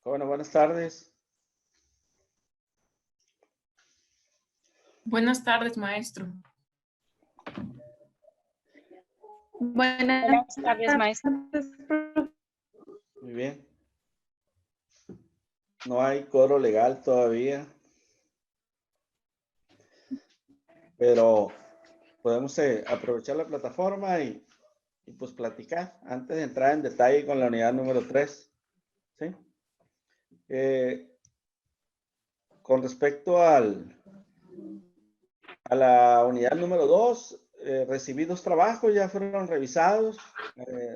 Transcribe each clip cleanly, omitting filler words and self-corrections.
Bueno, buenas tardes. Buenas tardes, maestro. Buenas tardes, maestro. Muy bien. No hay coro legal todavía, pero podemos aprovechar la plataforma y pues platicar antes de entrar en detalle con la unidad número 3. ¿Sí? Con respecto a la unidad número 2, recibí 2 trabajos, ya fueron revisados.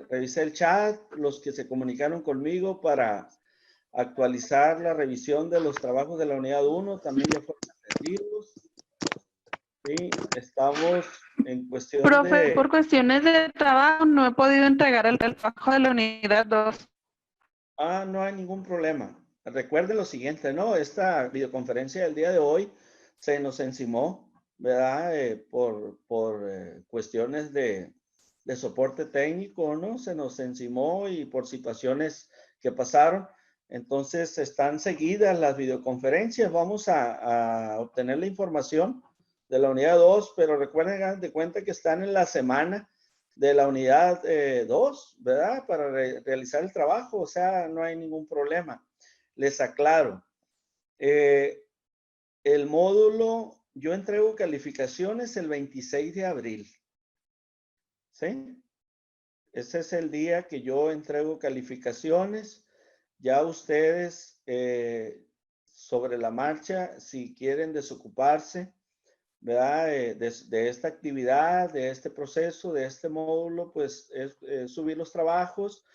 Revisé el chat, los que se comunicaron conmigo para actualizar la revisión de los trabajos de la unidad 1, también ya fueron atendidos. Sí, estamos en cuestión Profe, por cuestiones de trabajo no he podido entregar el trabajo de la unidad 2. No hay ningún problema. Recuerden lo siguiente, ¿no? Esta videoconferencia del día de hoy se nos encimó, ¿verdad? Por cuestiones de soporte técnico, ¿no? Se nos encimó y por situaciones que pasaron. Entonces, están seguidas las videoconferencias. Vamos a obtener la información de la unidad 2, pero recuerden, hagan de cuenta que están en la semana de la unidad 2, ¿verdad? Para realizar el trabajo, o sea, no hay ningún problema. Les aclaro, el módulo, yo entrego calificaciones el 26 de abril, ¿sí? Ese es el día que yo entrego calificaciones. Ya ustedes, sobre la marcha, si quieren desocuparse, ¿verdad? De esta actividad, de este proceso, de este módulo, pues es subir los trabajos.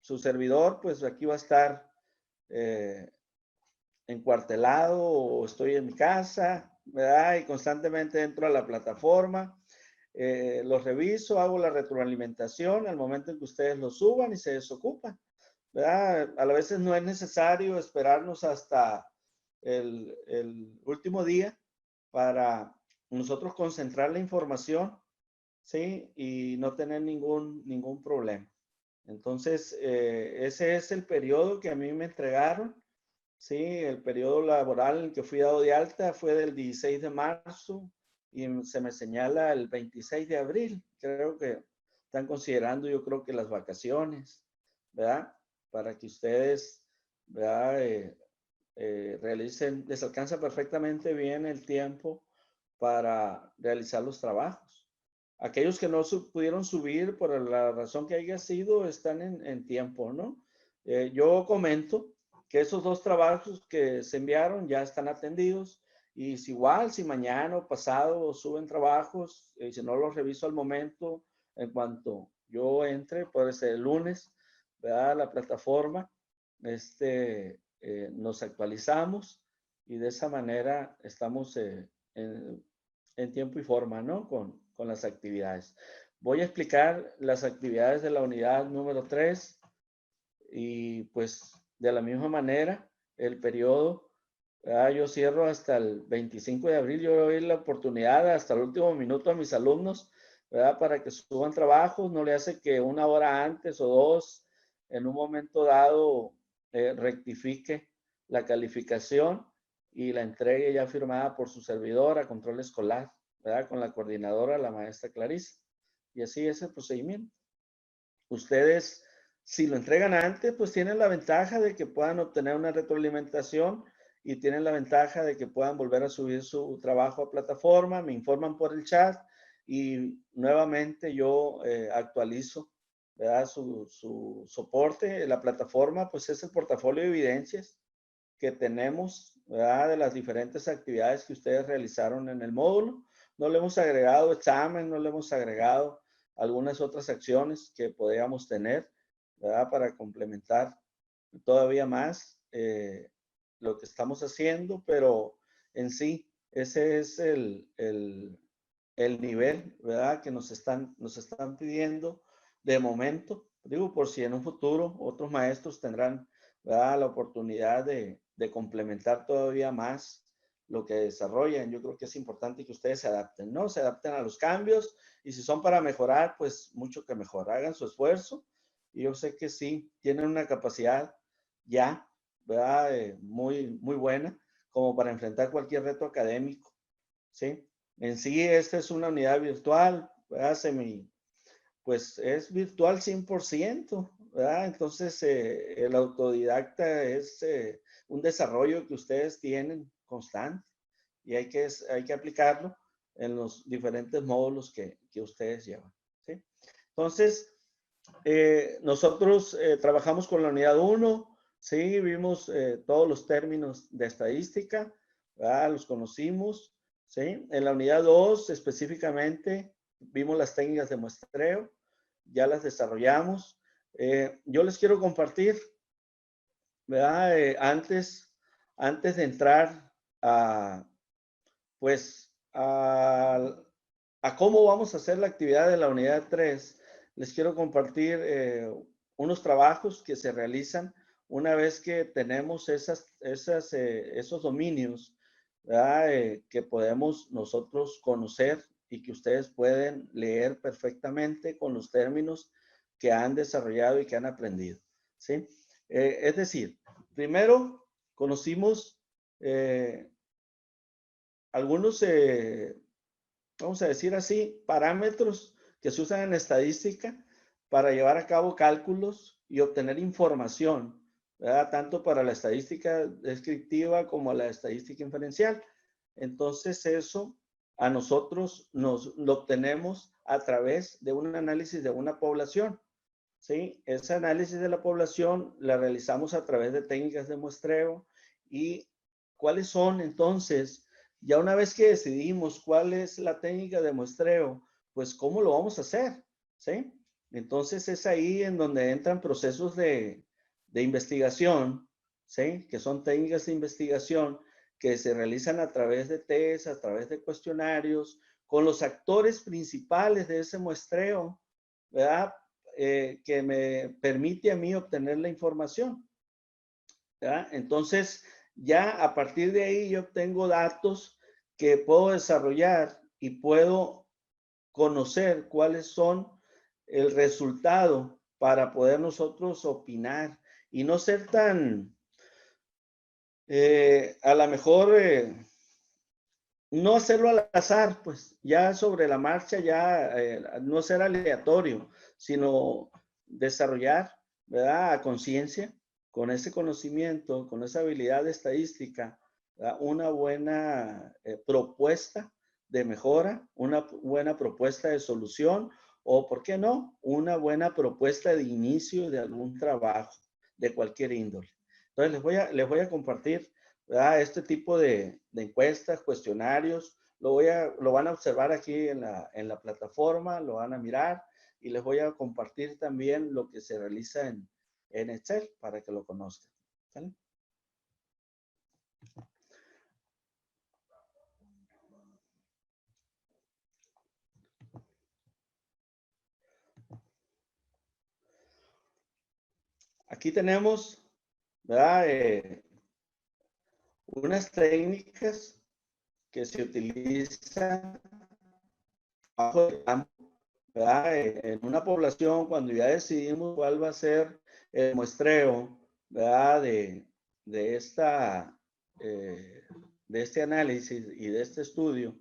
Su servidor, pues aquí va a estar encuartelado o estoy en mi casa, ¿verdad? Y constantemente entro a la plataforma, los reviso, hago la retroalimentación al momento en que ustedes lo suban y se desocupan, ¿verdad? A veces no es necesario esperarnos hasta el último día para nosotros concentrar la información, ¿sí? Y no tener ningún problema. Entonces, ese es el periodo que a mí me entregaron, ¿sí? El periodo laboral en el que fui dado de alta fue del 16 de marzo y se me señala el 26 de abril. Creo que están considerando, yo creo que las vacaciones, ¿verdad? Para que ustedes, ¿verdad? Realicen, les alcanza perfectamente bien el tiempo para realizar los trabajos. Aquellos que no pudieron subir por la razón que haya sido, están en tiempo, ¿no? Yo comento que esos 2 trabajos que se enviaron ya están atendidos y si igual, si mañana o pasado suben trabajos, si no los reviso al momento, en cuanto yo entre, puede ser el lunes, ¿verdad? La plataforma, nos actualizamos y de esa manera estamos en tiempo y forma, ¿no? Con las actividades. Voy a explicar las actividades de la unidad número 3 y pues de la misma manera el periodo, yo cierro hasta el 25 de abril, yo doy la oportunidad hasta el último minuto a mis alumnos, ¿verdad? Para que suban trabajos, no le hace que 1 hora antes o 2, en un momento dado, rectifique la calificación y la entregue ya firmada por su servidor a control escolar, ¿verdad? Con la coordinadora, la maestra Clarisa. Y así es el procedimiento. Ustedes, si lo entregan antes, pues tienen la ventaja de que puedan obtener una retroalimentación y tienen la ventaja de que puedan volver a subir su trabajo a plataforma, me informan por el chat y nuevamente yo actualizo, ¿verdad? Su soporte. La plataforma, pues es el portafolio de evidencias que tenemos, ¿verdad? De las diferentes actividades que ustedes realizaron en el módulo. No le hemos agregado examen, no le hemos agregado algunas otras acciones que podríamos tener, ¿verdad? Para complementar todavía más lo que estamos haciendo, pero en sí, ese es el nivel, ¿verdad? Que nos están pidiendo de momento. Digo, por si en un futuro otros maestros tendrán, ¿verdad? La oportunidad de complementar todavía más lo que desarrollan. Yo creo que es importante que ustedes se adapten, ¿no? Se adapten a los cambios y si son para mejorar, pues mucho que mejor. Hagan su esfuerzo y yo sé que sí, tienen una capacidad ya, ¿verdad? Muy buena como para enfrentar cualquier reto académico, ¿sí? En sí, esta es una unidad virtual, ¿verdad? Pues es virtual 100%, ¿verdad? Entonces, el autodidacta es un desarrollo que ustedes tienen constante y hay que aplicarlo en los diferentes módulos que ustedes llevan, ¿sí? Entonces, nosotros trabajamos con la unidad 1, sí, vimos todos los términos de estadística, ¿verdad? Los conocimos, ¿sí? En la unidad 2 específicamente vimos las técnicas de muestreo, ya las desarrollamos. Yo les quiero compartir, ¿verdad? Antes de entrar a, pues, a cómo vamos a hacer la actividad de la unidad 3, les quiero compartir unos trabajos que se realizan una vez que tenemos esos dominios, ¿verdad? Que podemos nosotros conocer y que ustedes pueden leer perfectamente con los términos que han desarrollado y que han aprendido, ¿sí? Es decir, primero conocimos algunos, vamos a decir así, parámetros que se usan en estadística para llevar a cabo cálculos y obtener información, ¿verdad? Tanto para la estadística descriptiva como la estadística inferencial. Entonces eso a nosotros lo obtenemos a través de un análisis de una población, ¿sí? Ese análisis de la población la realizamos a través de técnicas de muestreo. ¿Y cuáles son entonces? Ya una vez que decidimos cuál es la técnica de muestreo, pues cómo lo vamos a hacer, ¿sí? Entonces es ahí en donde entran procesos de investigación, ¿sí? Que son técnicas de investigación que se realizan a través de test, a través de cuestionarios, con los actores principales de ese muestreo, ¿verdad? Que me permite a mí obtener la información, ¿verdad? Entonces, ya a partir de ahí yo obtengo datos que puedo desarrollar y puedo conocer cuáles son el resultado para poder nosotros opinar y no ser tan, a lo mejor, no hacerlo al azar, pues ya sobre la marcha, ya no ser aleatorio, sino desarrollar, ¿verdad? A conciencia, con ese conocimiento, con esa habilidad de estadística, ¿verdad? Una buena propuesta de mejora, una buena propuesta de solución o, ¿por qué no? Una buena propuesta de inicio de algún trabajo de cualquier índole. Entonces, les voy a compartir, ¿verdad? Este tipo de encuestas, cuestionarios, lo van a observar aquí en la plataforma, lo van a mirar y les voy a compartir también lo que se realiza en Excel para que lo conozcan, ¿sale? Aquí tenemos, ¿verdad? Unas técnicas que se utilizan bajo el campo, ¿verdad? En una población, cuando ya decidimos cuál va a ser el muestreo, ¿verdad? De esta, de este análisis y de este estudio,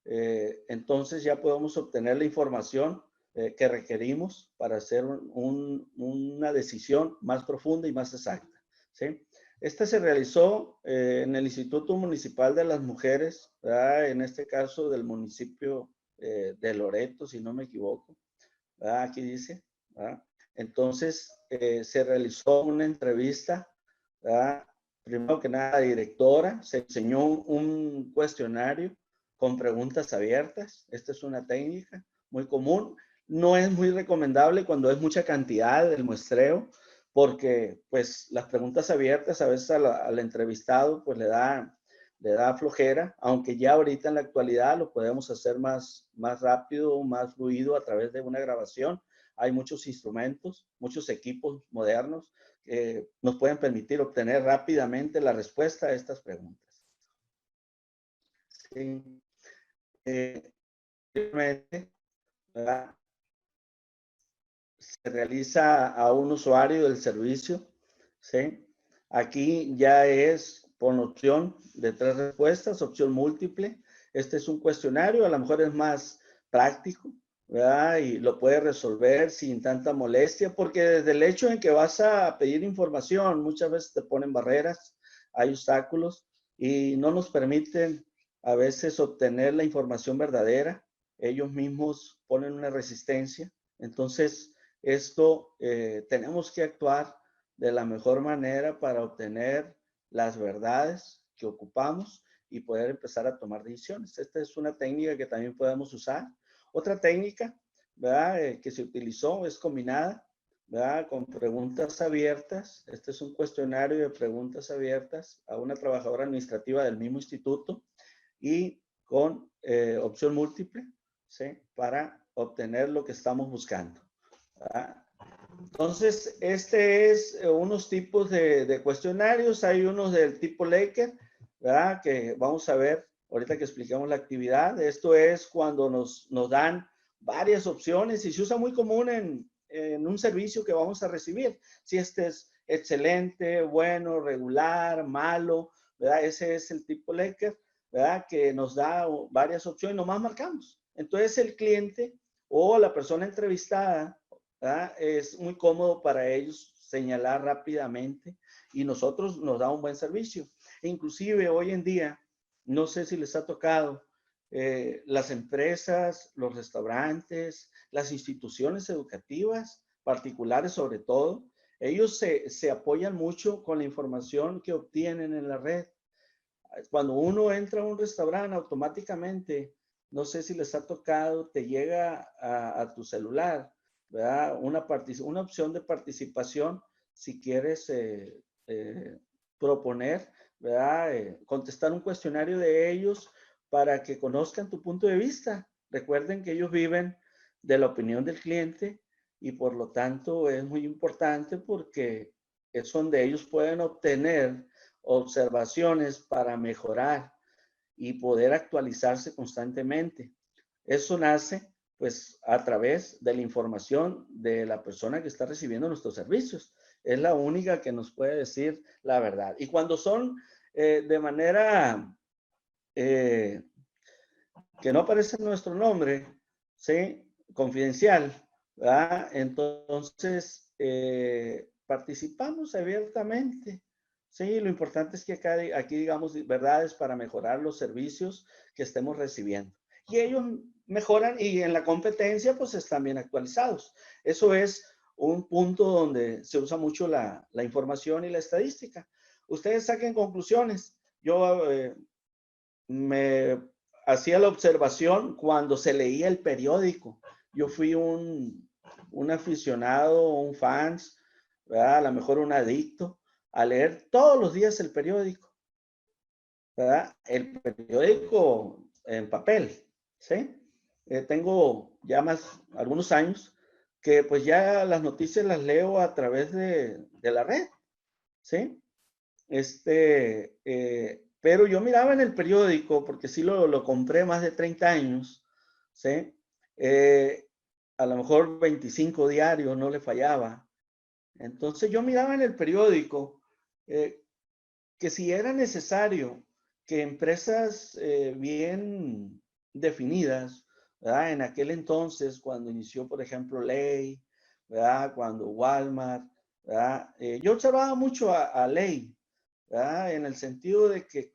entonces ya podemos obtener la información que requerimos para hacer una decisión más profunda y más exacta, ¿sí? Esta se realizó en el Instituto Municipal de las Mujeres, ¿verdad? En este caso del municipio de Loreto, si no me equivoco, ¿verdad? Aquí dice, ¿verdad? Entonces se realizó una entrevista, ¿verdad? Primero que nada, la directora, se enseñó un cuestionario con preguntas abiertas. Esta es una técnica muy común. No es muy recomendable cuando es mucha cantidad del muestreo, porque pues las preguntas abiertas a veces al entrevistado pues le da flojera, aunque ya ahorita en la actualidad lo podemos hacer más rápido, más fluido a través de una grabación. Hay muchos instrumentos, muchos equipos modernos que nos pueden permitir obtener rápidamente la respuesta a estas preguntas. Sí. ¿Verdad? Se realiza a un usuario del servicio, ¿sí? Aquí ya es por opción de 3 respuestas, opción múltiple. Este es un cuestionario, a lo mejor es más práctico, ¿verdad? Y lo puedes resolver sin tanta molestia, porque desde el hecho en que vas a pedir información, muchas veces te ponen barreras, hay obstáculos y no nos permiten a veces obtener la información verdadera. Ellos mismos ponen una resistencia. Entonces, esto tenemos que actuar de la mejor manera para obtener las verdades que ocupamos y poder empezar a tomar decisiones. Esta es una técnica que también podemos usar. Otra técnica, ¿verdad? Que se utilizó es combinada, ¿verdad? Con preguntas abiertas. Este es un cuestionario de preguntas abiertas a una trabajadora administrativa del mismo instituto y con opción múltiple, ¿sí? Para obtener lo que estamos buscando, ¿verdad? Entonces, este es unos tipos de cuestionarios. Hay unos del tipo Likert, ¿verdad? Que vamos a ver ahorita que explicamos la actividad. Esto es cuando nos dan varias opciones y se usa muy común en un servicio que vamos a recibir. Si este es excelente, bueno, regular, malo, ¿verdad? Ese es el tipo Likert, ¿verdad? Que nos da varias opciones, nomás marcamos. Entonces, el cliente o la persona entrevistada, ¿verdad? Es muy cómodo para ellos señalar rápidamente y nosotros nos da un buen servicio. E inclusive hoy en día, no sé si les ha tocado, las empresas, los restaurantes, las instituciones educativas, particulares sobre todo, ellos se apoyan mucho con la información que obtienen en la red. Cuando uno entra a un restaurante, automáticamente, no sé si les ha tocado, te llega a tu celular, ¿verdad? Una opción de participación si quieres proponer, ¿verdad? Contestar un cuestionario de ellos para que conozcan tu punto de vista. Recuerden que ellos viven de la opinión del cliente y por lo tanto es muy importante porque es donde ellos pueden obtener observaciones para mejorar y poder actualizarse constantemente. Eso nace pues a través de la información de la persona que está recibiendo nuestros servicios. Es la única que nos puede decir la verdad. Y cuando son de manera que no aparece nuestro nombre, ¿sí? Confidencial, ¿verdad? Entonces, participamos abiertamente. Sí, lo importante es que aquí digamos verdades para mejorar los servicios que estemos recibiendo. Y ellos mejoran y en la competencia pues están bien actualizados. Eso es un punto donde se usa mucho la información y la estadística. Ustedes saquen conclusiones. Yo me hacía la observación cuando se leía el periódico. Yo fui un aficionado, un fans, ¿verdad? A lo mejor un adicto a leer todos los días el periódico, ¿verdad? El periódico en papel, ¿sí? Tengo ya algunos años que pues ya las noticias las leo a través de la red, ¿sí? Pero yo miraba en el periódico, porque sí lo compré más de 30 años, ¿sí? A lo mejor 25 diarios, no le fallaba. Entonces yo miraba en el periódico que si era necesario que empresas bien definidas, ¿verdad? En aquel entonces, cuando inició, por ejemplo, Ley, ¿verdad? Cuando Walmart, ¿verdad? Yo observaba mucho a Ley, ¿verdad? En el sentido de que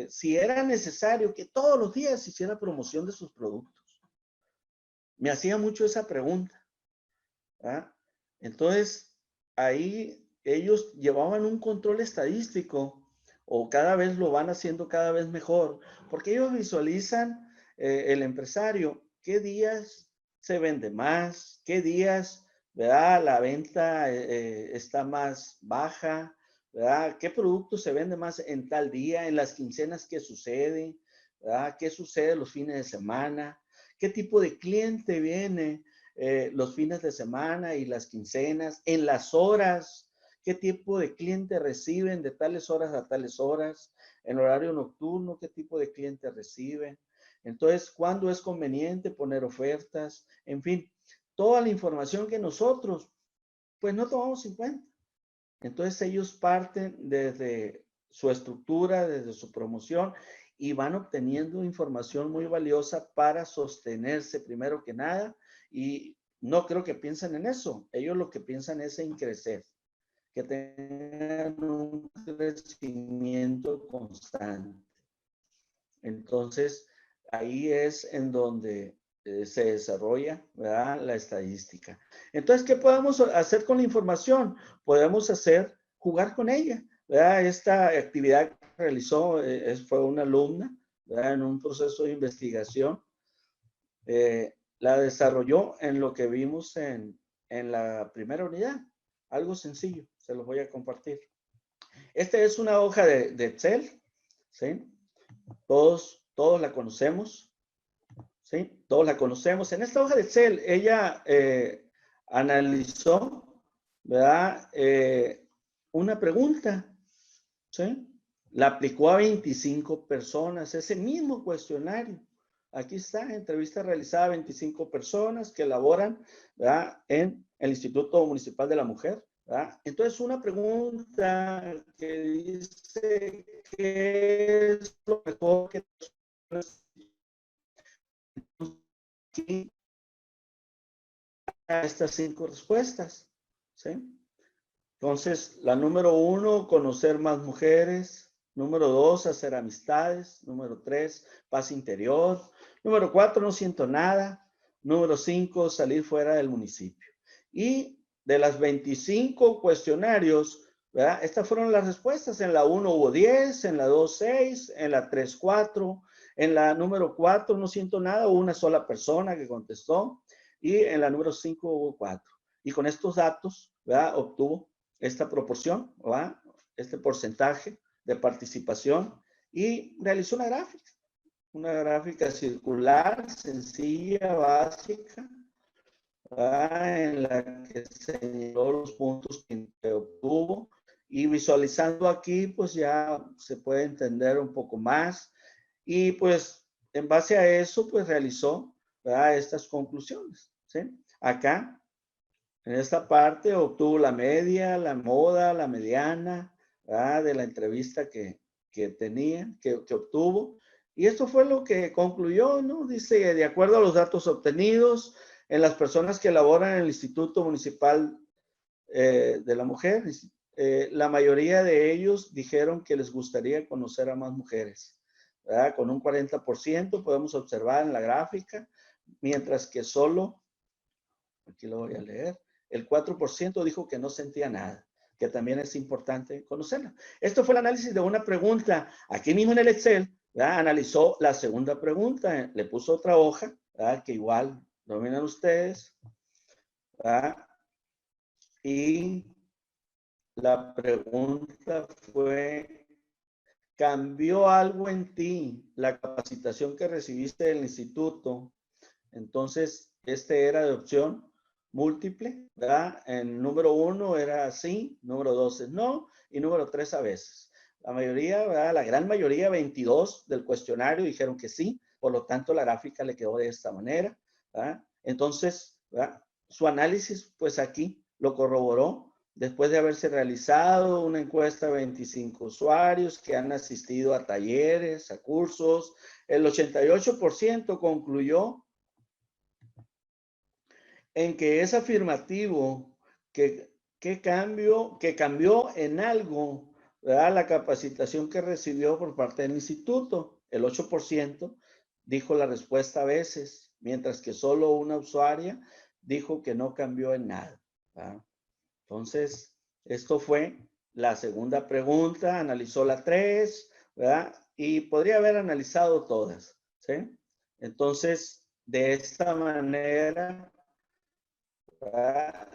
si era necesario que todos los días se hiciera promoción de sus productos. Me hacía mucho esa pregunta, ¿verdad? Entonces, ahí ellos llevaban un control estadístico o cada vez lo van haciendo cada vez mejor, porque ellos visualizan el empresario, qué días se vende más, qué días, ¿verdad? La venta está más baja, ¿verdad? ¿Qué producto se vende más en tal día, en las quincenas, qué sucede, ¿verdad? ¿Qué sucede los fines de semana? ¿Qué tipo de cliente viene los fines de semana y las quincenas? En las horas, ¿qué tipo de cliente reciben de tales horas a tales horas? En horario nocturno, ¿qué tipo de cliente reciben? Entonces, ¿cuándo es conveniente poner ofertas? En fin, toda la información que nosotros, pues no tomamos en cuenta. Entonces ellos parten desde su estructura, desde su promoción y van obteniendo información muy valiosa para sostenerse primero que nada, y no creo que piensen en eso. Ellos lo que piensan es en crecer, que tengan un crecimiento constante. Entonces, ahí es en donde se desarrolla, ¿verdad?, la estadística. Entonces, ¿qué podemos hacer con la información? Podemos jugar con ella, ¿verdad? Esta actividad que realizó fue una alumna, ¿verdad?, en un proceso de investigación. La desarrolló en lo que vimos en la primera unidad. Algo sencillo, se los voy a compartir. Esta es una hoja de Excel, ¿sí? Todos la conocemos, ¿sí? Todos la conocemos. En esta hoja de Excel, ella analizó, ¿verdad?, una pregunta, ¿sí? La aplicó a 25 personas, ese mismo cuestionario. Aquí está, entrevista realizada a 25 personas que laboran, ¿verdad?, en el Instituto Municipal de la Mujer, ¿verdad? Entonces, una pregunta que dice, ¿qué es lo mejor que a estas 5 respuestas? ¿Sí? Entonces, la número 1, conocer más mujeres. Número 2, hacer amistades. Número 3, paz interior. Número 4, no siento nada. Número 5, salir fuera del municipio. Y de las 25 cuestionarios, ¿verdad?, estas fueron las respuestas. En la 1 hubo 10, en la 2, 6, en la 3, 4. En la número 4, no siento nada, hubo una sola persona que contestó. Y en la número 5 hubo 4. Y con estos datos, ¿verdad?, obtuvo esta proporción, ¿verdad?, este porcentaje de participación, y realizó una gráfica circular, sencilla, básica, ¿verdad?, en la que señaló los puntos que obtuvo, y visualizando aquí, pues ya se puede entender un poco más, y pues en base a eso, pues realizó, ¿verdad?, estas conclusiones, ¿sí? Acá, en esta parte, obtuvo la media, la moda, la mediana, ¿verdad?, de la entrevista que tenía, que obtuvo. Y esto fue lo que concluyó, ¿no? Dice, de acuerdo a los datos obtenidos, en las personas que laboran en el Instituto Municipal de la Mujer, la mayoría de ellos dijeron que les gustaría conocer a más mujeres, ¿verdad? Con un 40% podemos observar en la gráfica, mientras que solo, aquí lo voy a leer, el 4% dijo que no sentía nada, que también es importante conocerla. Esto fue el análisis de una pregunta. Aquí mismo en el Excel, ¿verdad?, analizó la segunda pregunta, le puso otra hoja, ¿verdad?, que igual dominan ustedes, ¿verdad? Y la pregunta fue, ¿cambió algo en ti la capacitación que recibiste del instituto? Entonces, este era de opción múltiple, ¿verdad? En número 1 era sí, número 2 es no, y número 3 a veces. La mayoría, ¿verdad?, la gran mayoría, 22 del cuestionario dijeron que sí, por lo tanto la gráfica le quedó de esta manera, ¿verdad? Entonces, ¿verdad?, su análisis, pues aquí lo corroboró después de haberse realizado una encuesta a 25 usuarios que han asistido a talleres, a cursos. El 88% concluyó en que es afirmativo, que cambió en algo, ¿verdad?, la capacitación que recibió por parte del instituto. El 8% dijo la respuesta a veces, mientras que solo una usuaria dijo que no cambió en nada, ¿verdad? Entonces, esto fue la segunda pregunta, analizó la 3, ¿verdad? Y podría haber analizado todas, ¿sí? Entonces, de esta manera,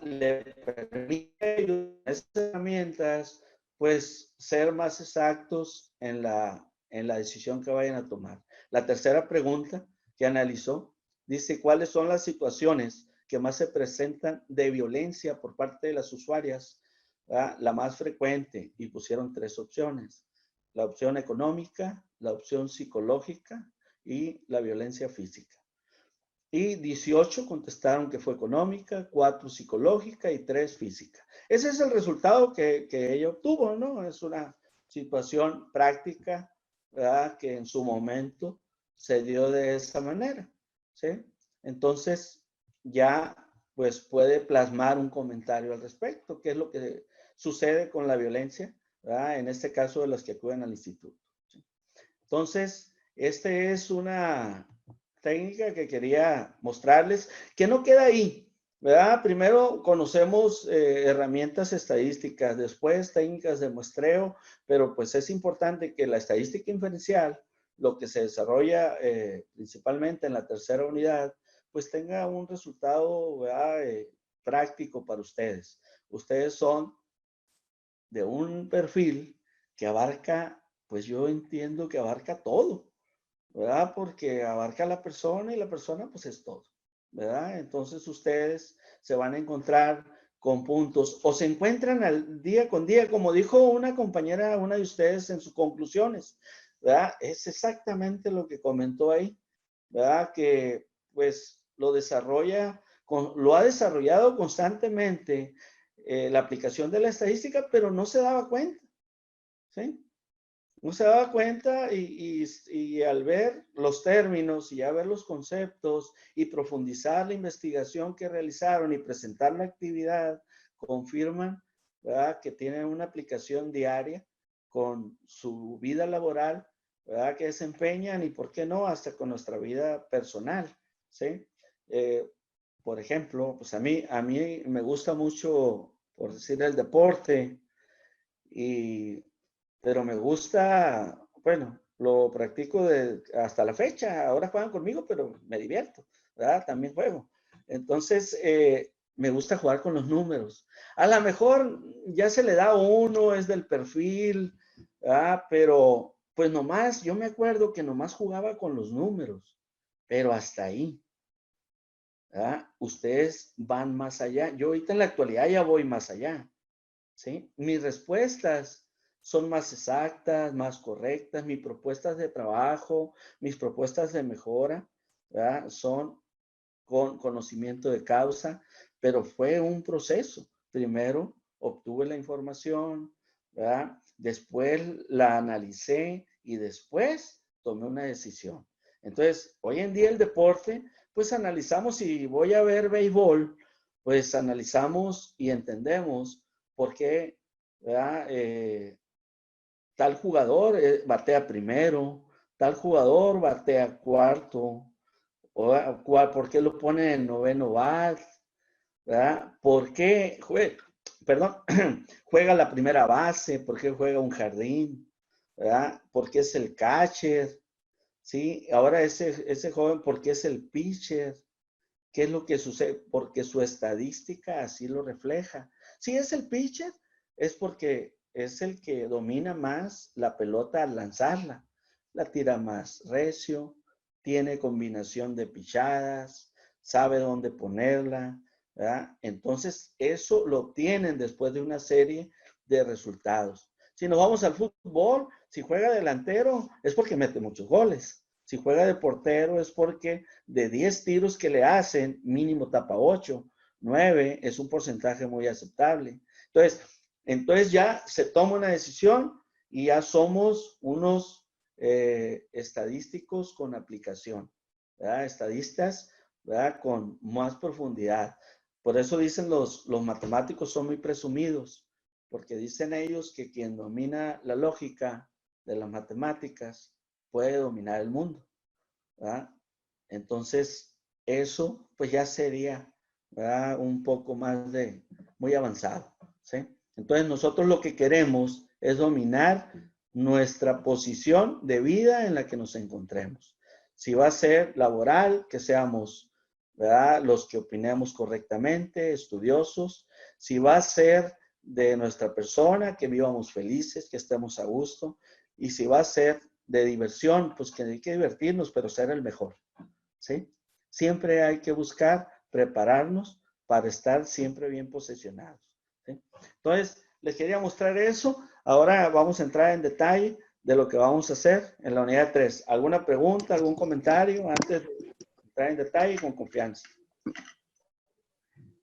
le permite a estas herramientas, pues, ser más exactos en la decisión que vayan a tomar. La tercera pregunta que analizó dice, ¿cuáles son las situaciones que más se presentan de violencia por parte de las usuarias? ¿Verdad? La más frecuente, y pusieron 3 opciones: la opción económica, la opción psicológica y la violencia física. y 18 contestaron que fue económica, 4 psicológica y 3 física. Ese es el resultado que ella obtuvo, ¿no? Es una situación práctica, ¿verdad? Que en su momento se dio de esa manera, ¿sí? Entonces, ya pues puede plasmar un comentario al respecto, qué es lo que sucede con la violencia, ¿verdad? En este caso de los que acuden al instituto, ¿sí? Entonces, esta es una técnica que quería mostrarles, que no queda ahí, ¿verdad? Primero conocemos herramientas estadísticas, después técnicas de muestreo, pero pues es importante que la estadística inferencial, lo que se desarrolla principalmente en la tercera unidad, pues tenga un resultado, ¿verdad? Práctico para ustedes. Ustedes son de un perfil que abarca, pues yo entiendo que abarca todo, ¿verdad? Porque abarca a la persona y la persona pues es todo, ¿verdad? Entonces ustedes se van a encontrar con puntos o se encuentran al día con día, como dijo una compañera, una de ustedes en sus conclusiones, ¿verdad? Es exactamente lo que comentó ahí, ¿verdad? Que pues lo desarrolla, lo ha desarrollado constantemente la aplicación de la estadística, pero no se daba cuenta, ¿sí? No se daba cuenta y al ver los términos y ya ver los conceptos y profundizar la investigación que realizaron y presentar la actividad, confirman, ¿verdad? Que tienen una aplicación diaria con su vida laboral, ¿verdad? Que desempeñan y, ¿por qué no?, hasta con nuestra vida personal, ¿sí? Por ejemplo, pues a mí me gusta mucho, por decir, el deporte, pero me gusta, bueno, lo practico hasta la fecha. Ahora juegan conmigo, pero me divierto, ¿verdad? También juego. Entonces, me gusta jugar con los números. A lo mejor ya se le da a uno, es del perfil, ¿verdad? Pero, pues nomás, yo me acuerdo que nomás jugaba con los números, pero hasta ahí, ¿verdad? Ustedes van más allá. Yo ahorita en la actualidad ya voy más allá, ¿sí? Mis respuestas son más exactas, más correctas, mis propuestas de trabajo, mis propuestas de mejora, ¿verdad? Son con conocimiento de causa, pero fue un proceso. Primero obtuve la información, ¿verdad? Después la analicé y después tomé una decisión. Entonces, hoy en día el deporte, pues analizamos, si voy a ver béisbol, pues analizamos y entendemos por qué, ¿verdad? Tal jugador batea primero, tal jugador batea cuarto, ¿por qué lo ponen en noveno bat? ¿Verdad? ¿Por qué perdón, juega la primera base? ¿Por qué juega un jardín? ¿Verdad? ¿Por qué es el catcher? ¿Sí? Ahora ese joven, ¿por qué es el pitcher? ¿Qué es lo que sucede? Porque su estadística así lo refleja. Si es el pitcher, es porque es el que domina más la pelota al lanzarla. La tira más recio, tiene combinación de pichadas, sabe dónde ponerla, ¿verdad? Entonces, eso lo obtienen después de una serie de resultados. Si nos vamos al fútbol, si juega delantero, es porque mete muchos goles. Si juega de portero, es porque de 10 tiros que le hacen, mínimo tapa 8, 9 es un porcentaje muy aceptable. Entonces ya se toma una decisión y ya somos unos estadísticos con aplicación, ¿verdad? Estadistas, ¿verdad? Con más profundidad. Por eso dicen los matemáticos son muy presumidos, porque dicen ellos que quien domina la lógica de las matemáticas puede dominar el mundo, ¿verdad? Entonces, eso pues ya sería, ¿verdad?, un poco más muy avanzado, ¿sí? Entonces, nosotros lo que queremos es dominar nuestra posición de vida en la que nos encontremos. Si va a ser laboral, que seamos, ¿verdad?, los que opinemos correctamente, estudiosos. Si va a ser de nuestra persona, que vivamos felices, que estemos a gusto. Y si va a ser de diversión, pues que hay que divertirnos, pero ser el mejor, ¿sí? Siempre hay que buscar prepararnos para estar siempre bien posicionados, ¿sí? Entonces, les quería mostrar eso. Ahora vamos a entrar en detalle de lo que vamos a hacer en la unidad 3. ¿Alguna pregunta, algún comentario antes de entrar en detalle y con confianza.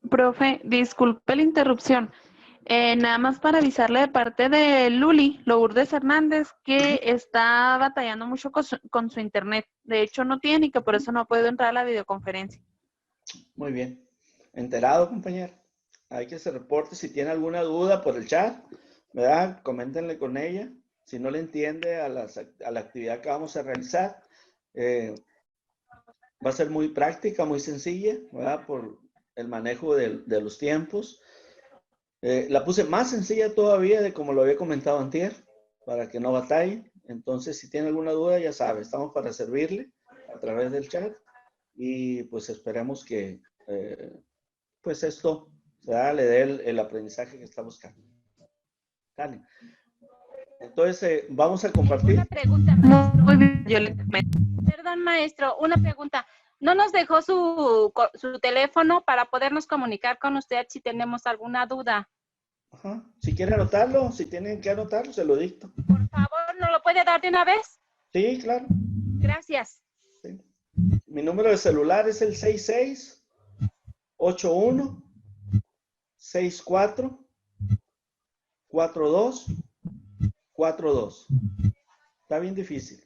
Profe, disculpe la interrupción. Nada más para avisarle de parte de Luli, Lourdes Hernández, que está batallando mucho con su internet. De hecho, no tiene y que por eso no ha podido entrar a la videoconferencia. Muy bien. Enterado, compañero. Hay que se reporte si tiene alguna duda por el chat, ¿verdad? Coméntenle con ella. Si no le entiende a la actividad que vamos a realizar, va a ser muy práctica, muy sencilla, ¿verdad? Por el manejo de los tiempos. La puse más sencilla todavía de como lo había comentado antier, para que no batalle. Entonces, si tiene alguna duda, ya sabe, estamos para servirle a través del chat. Y pues esperemos que pues esto, ¿verdad? Le dé el aprendizaje que está buscando. Dale. Entonces, vamos a compartir. Una pregunta, maestro. Muy bien, yo le comento. Perdón, maestro, una pregunta. ¿No nos dejó su teléfono para podernos comunicar con usted si tenemos alguna duda? Ajá. Si quiere anotarlo, si tienen que anotarlo, se lo dicto. Por favor, ¿nos lo puede dar de una vez? Sí, claro. Gracias. Sí. Mi número de celular es el 6681-64-4242. Está bien difícil.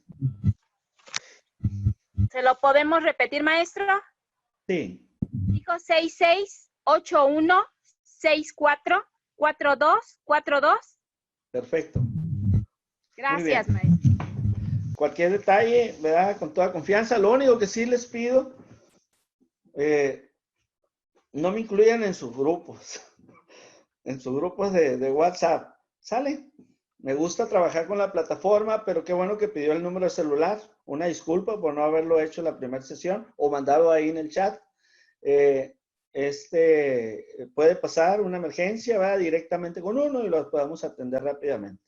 ¿Se lo podemos repetir, maestro? Sí. Dijo 6681-64-4242. Perfecto. Gracias, maestro. Cualquier detalle, ¿verdad? Con toda confianza. Lo único que sí les pido, no me incluyan en sus grupos, de WhatsApp. ¿Sale? Me gusta trabajar con la plataforma, pero qué bueno que pidió el número de celular. Una disculpa por no haberlo hecho en la primera sesión o mandado ahí en el chat. Puede pasar una emergencia, va directamente con uno y lo podemos atender rápidamente.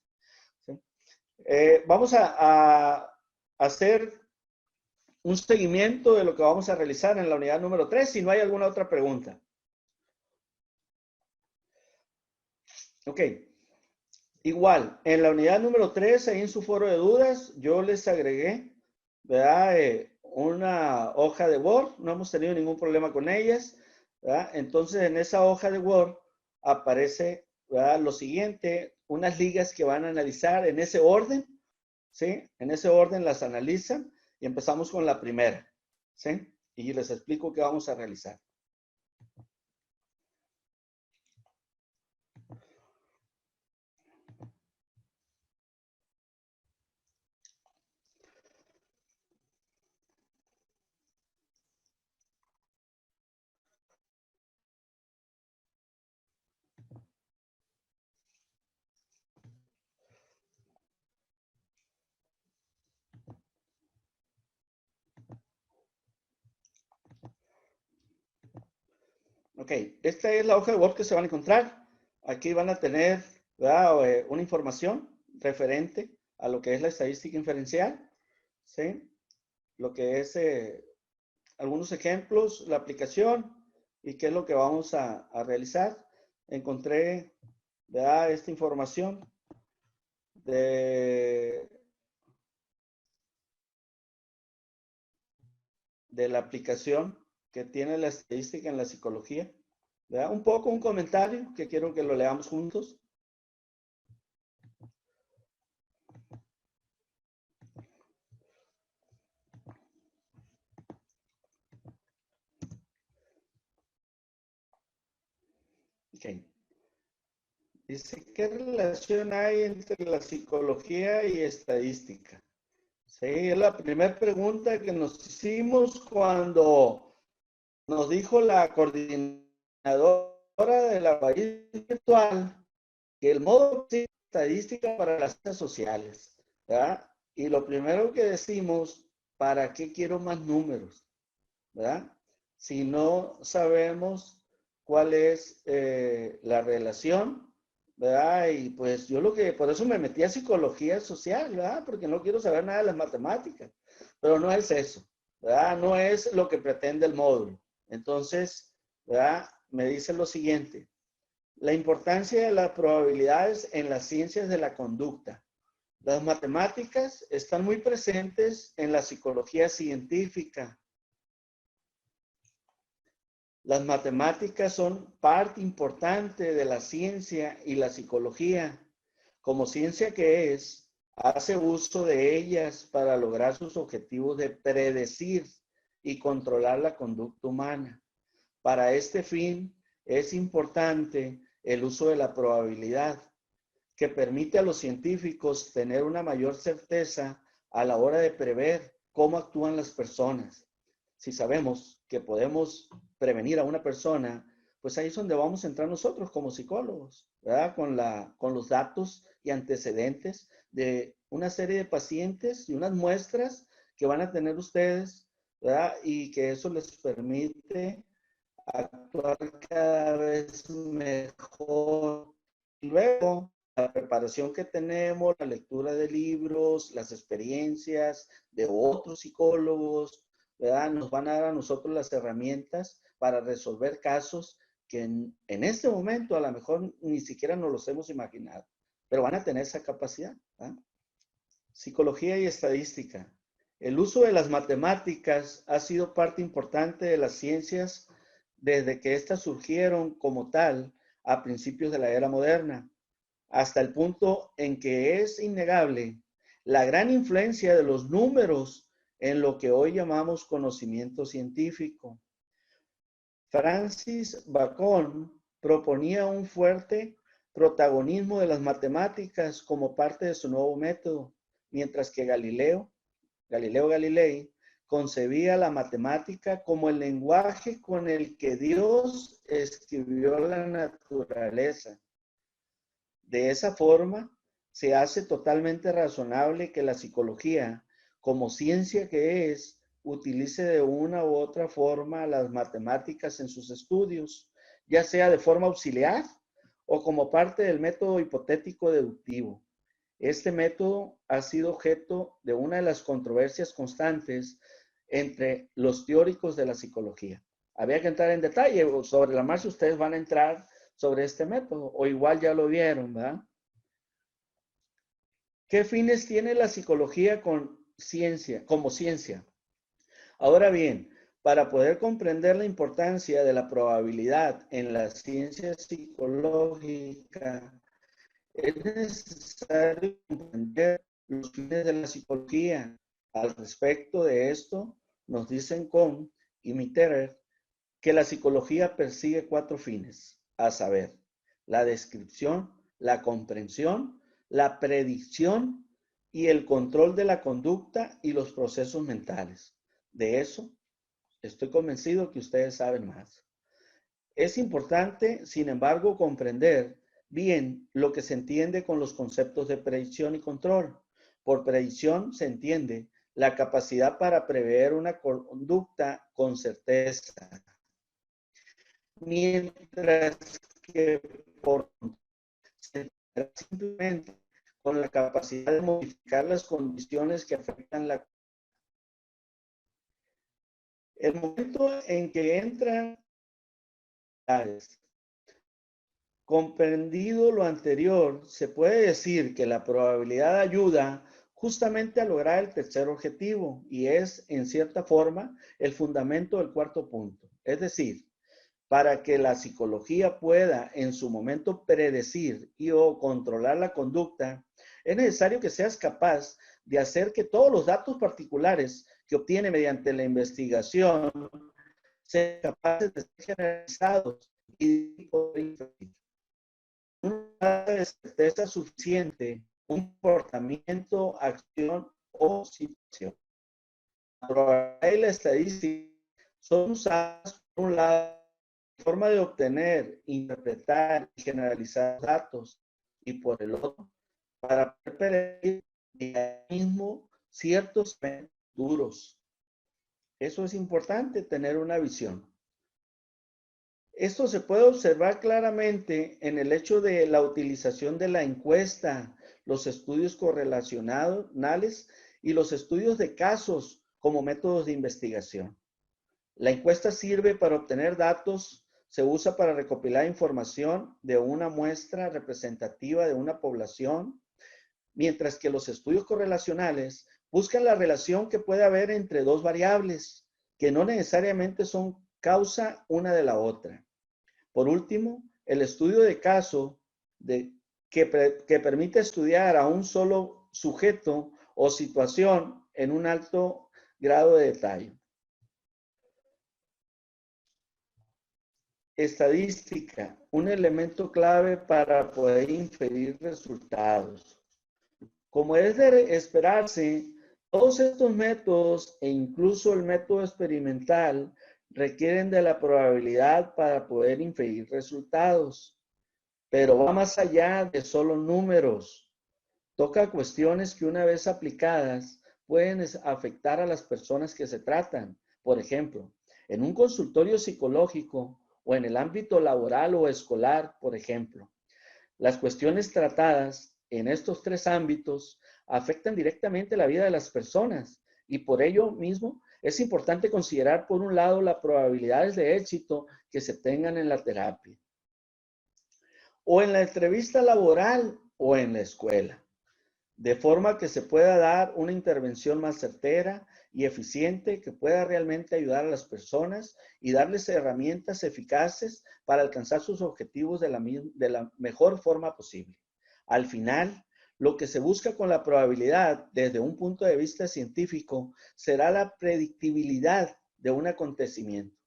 ¿Sí? Vamos a hacer un seguimiento de lo que vamos a realizar en la unidad número 3, si no hay alguna otra pregunta. Ok. Igual, en la unidad número 3, ahí en su foro de dudas, yo les agregué, ¿verdad? Una hoja de Word, no hemos tenido ningún problema con ellas, ¿verdad? Entonces, en esa hoja de Word aparece, ¿verdad? Lo siguiente, unas ligas que van a analizar en ese orden, ¿sí? En ese orden las analizan y empezamos con la primera, ¿sí? Y les explico qué vamos a realizar. Ok, esta es la hoja de Word que se van a encontrar. Aquí van a tener, ¿verdad? Una información referente a lo que es la estadística inferencial, ¿sí? Lo que es algunos ejemplos, la aplicación y qué es lo que vamos a realizar. Encontré, ¿verdad? Esta información de la aplicación que tiene la estadística en la psicología, ¿verdad? Un poco un comentario que quiero que lo leamos juntos. Ok. Dice, ¿qué relación hay entre la psicología y estadística? Sí, es la primera pregunta que nos hicimos cuando nos dijo la coordinadora de la país virtual que el módulo es estadística para las ciencias sociales, ¿verdad? Y lo primero que decimos, ¿para qué quiero más números? ¿Verdad? Si no sabemos cuál es la relación, ¿verdad? Y pues yo por eso me metí a psicología social, ¿verdad? Porque no quiero saber nada de las matemáticas, pero no es eso, ¿verdad? No es lo que pretende el módulo. Entonces, ¿verdad? Me dice lo siguiente, la importancia de las probabilidades en las ciencias de la conducta. Las matemáticas están muy presentes en la psicología científica, Las matemáticas son parte importante de la ciencia y la psicología. Como ciencia que es, hace uso de ellas para lograr sus objetivos de predecir y controlar la conducta humana. Para este fin, es importante el uso de la probabilidad, que permite a los científicos tener una mayor certeza a la hora de prever cómo actúan las personas. Si sabemos que podemos prevenir a una persona, pues ahí es donde vamos a entrar nosotros como psicólogos, ¿verdad? Con los datos y antecedentes de una serie de pacientes y unas muestras que van a tener ustedes, ¿verdad? Y que eso les permite actuar cada vez mejor. Y luego, la preparación que tenemos, la lectura de libros, las experiencias de otros psicólogos, ¿verdad? Nos van a dar a nosotros las herramientas para resolver casos que en este momento a lo mejor ni siquiera nos los hemos imaginado, pero van a tener esa capacidad, ¿verdad? Psicología y estadística. El uso de las matemáticas ha sido parte importante de las ciencias desde que éstas surgieron como tal a principios de la era moderna, hasta el punto en que es innegable la gran influencia de los números en lo que hoy llamamos conocimiento científico. Francis Bacon proponía un fuerte protagonismo de las matemáticas como parte de su nuevo método, mientras que Galileo Galilei, concebía la matemática como el lenguaje con el que Dios escribió la naturaleza. De esa forma, se hace totalmente razonable que la psicología, como ciencia que es, utilice de una u otra forma las matemáticas en sus estudios, ya sea de forma auxiliar o como parte del método hipotético deductivo. Este método ha sido objeto de una de las controversias constantes entre los teóricos de la psicología. Había que entrar en detalle, sobre la marcha ustedes van a entrar sobre este método, o igual ya lo vieron, ¿verdad? ¿Qué fines tiene la psicología como ciencia? Ahora bien, para poder comprender la importancia de la probabilidad en la ciencia psicológica, es necesario comprender los fines de la psicología. Al respecto de esto, nos dicen Kohn y Mitterer que la psicología persigue 4 fines, a saber, la descripción, la comprensión, la predicción y el control de la conducta y los procesos mentales. De eso, estoy convencido que ustedes saben más. Es importante, sin embargo, comprender bien lo que se entiende con los conceptos de predicción y control. Por predicción se entiende la capacidad para prever una conducta con certeza, mientras que por simplemente con la capacidad de modificar las condiciones que afectan la. El momento en que entran comprendido lo anterior, se puede decir que la probabilidad ayuda justamente a lograr el tercer objetivo y es, en cierta forma, el fundamento del cuarto punto. Es decir, para que la psicología pueda en su momento predecir y o controlar la conducta, es necesario que seas capaz de hacer que todos los datos particulares que obtiene mediante la investigación sean capaces de ser generalizados y poder inferir. Una certeza suficiente, un comportamiento, acción o situación. La probabilidad y la estadística son usadas por un lado forma de obtener, interpretar y generalizar datos y por el otro para prever mismo ciertos eventos duros. Eso es importante, tener una visión. Esto se puede observar claramente en el hecho de la utilización de la encuesta, los estudios correlacionales y los estudios de casos como métodos de investigación. La encuesta sirve para obtener datos, se usa para recopilar información de una muestra representativa de una población, mientras que los estudios correlacionales buscan la relación que puede haber entre dos variables que no necesariamente son causa una de la otra. Por último, el estudio de caso que permite estudiar a un solo sujeto o situación en un alto grado de detalle. Estadística, un elemento clave para poder inferir resultados. Como es de esperarse, todos estos métodos e incluso el método experimental requieren de la probabilidad para poder inferir resultados, pero va más allá de solo números. Toca cuestiones que una vez aplicadas pueden afectar a las personas que se tratan. Por ejemplo, en un consultorio psicológico o en el ámbito laboral o escolar, por ejemplo. Las cuestiones tratadas en estos tres ámbitos afectan directamente la vida de las personas y por ello mismo es importante considerar, por un lado, las probabilidades de éxito que se tengan en la terapia, o en la entrevista laboral o en la escuela, de forma que se pueda dar una intervención más certera y eficiente que pueda realmente ayudar a las personas y darles herramientas eficaces para alcanzar sus objetivos de la mejor forma posible. Al final, lo que se busca con la probabilidad desde un punto de vista científico será la predictibilidad de un acontecimiento,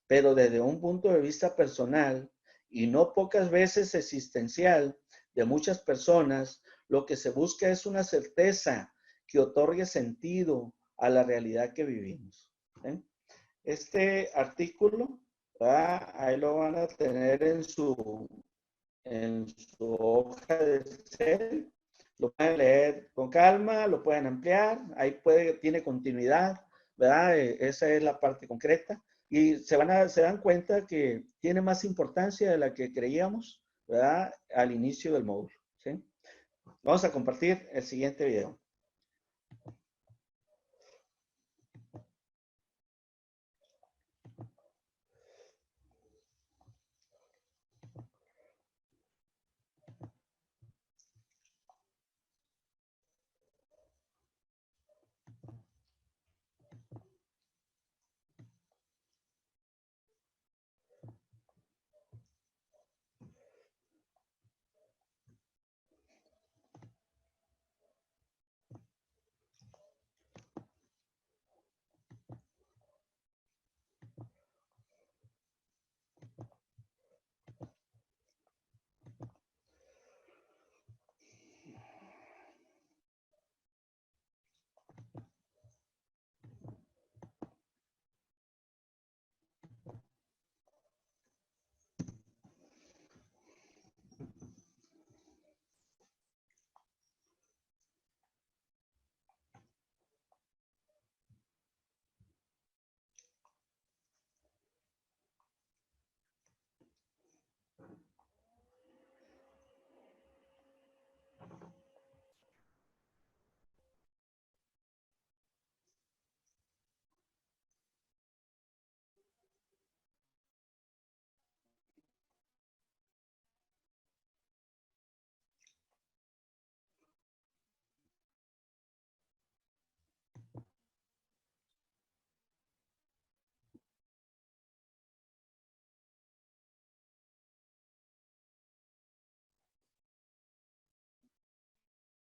pero desde un punto de vista personal y no pocas veces existencial de muchas personas, lo que se busca es una certeza que otorgue sentido a la realidad que vivimos. Este artículo, ¿verdad? Ahí lo van a tener en su hoja de Excel. Lo pueden leer con calma, lo pueden ampliar, ahí tiene continuidad, ¿verdad? Esa es la parte concreta. Y se dan cuenta que tiene más importancia de la que creíamos, ¿verdad? Al inicio del módulo, ¿sí? Vamos a compartir el siguiente video.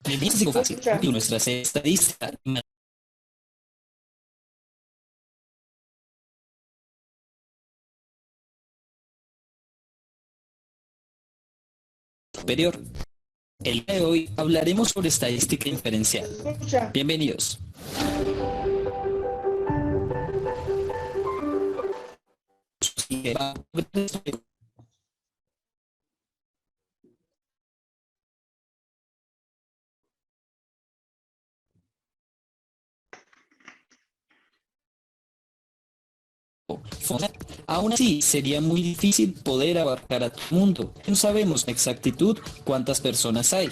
El diagnóstico fácil y nuestras estadísticas superior. El día de hoy hablaremos sobre estadística inferencial. Bienvenidos. Aún así, sería muy difícil poder abarcar a todo el mundo. No sabemos con exactitud cuántas personas hay.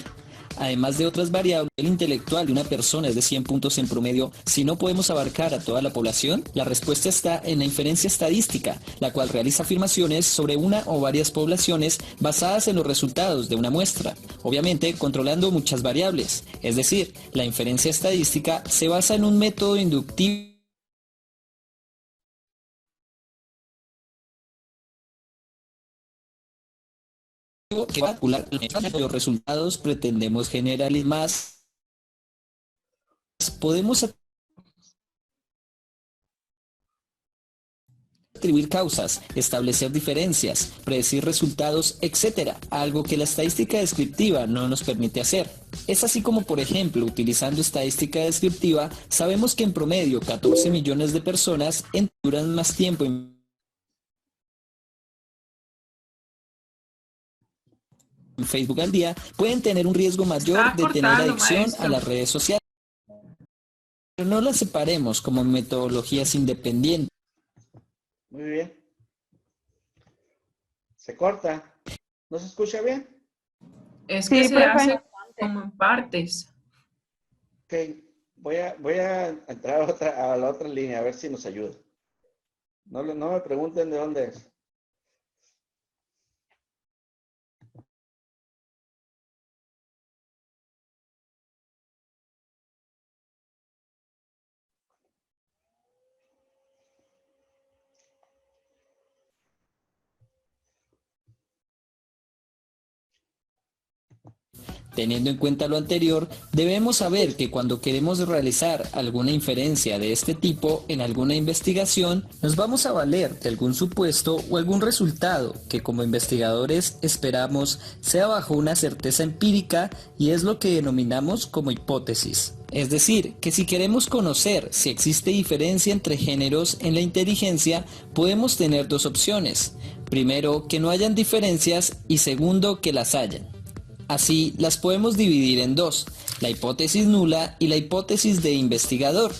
Además de otras variables, el intelectual de una persona es de 100 puntos en promedio. Si no podemos abarcar a toda la población, la respuesta está en la inferencia estadística, la cual realiza afirmaciones sobre una o varias poblaciones basadas en los resultados de una muestra, obviamente controlando muchas variables. Es decir, la inferencia estadística se basa en un método inductivo que va a calcular los resultados, pretendemos generar más. Podemos atribuir causas, establecer diferencias, predecir resultados, etc. Algo que la estadística descriptiva no nos permite hacer. Es así como, por ejemplo, utilizando estadística descriptiva, sabemos que en promedio 14 millones de personas duran más tiempo en Facebook al día, pueden tener un riesgo mayor de tener adicción a las redes sociales. Pero no las separemos como metodologías independientes. Muy bien. Se corta. ¿No se escucha bien? Es que Sí, se profe. hace como en partes. Ok. Voy a entrar a la otra línea a ver si nos ayuda. No me pregunten de dónde es. Teniendo en cuenta lo anterior, debemos saber que cuando queremos realizar alguna inferencia de este tipo en alguna investigación, nos vamos a valer de algún supuesto o algún resultado que como investigadores esperamos sea bajo una certeza empírica y es lo que denominamos como hipótesis. Es decir, que si queremos conocer si existe diferencia entre géneros en la inteligencia, podemos tener dos opciones. Primero, que no hayan diferencias y segundo, que las hayan. Así, las podemos dividir en dos, la hipótesis nula y la hipótesis de investigador.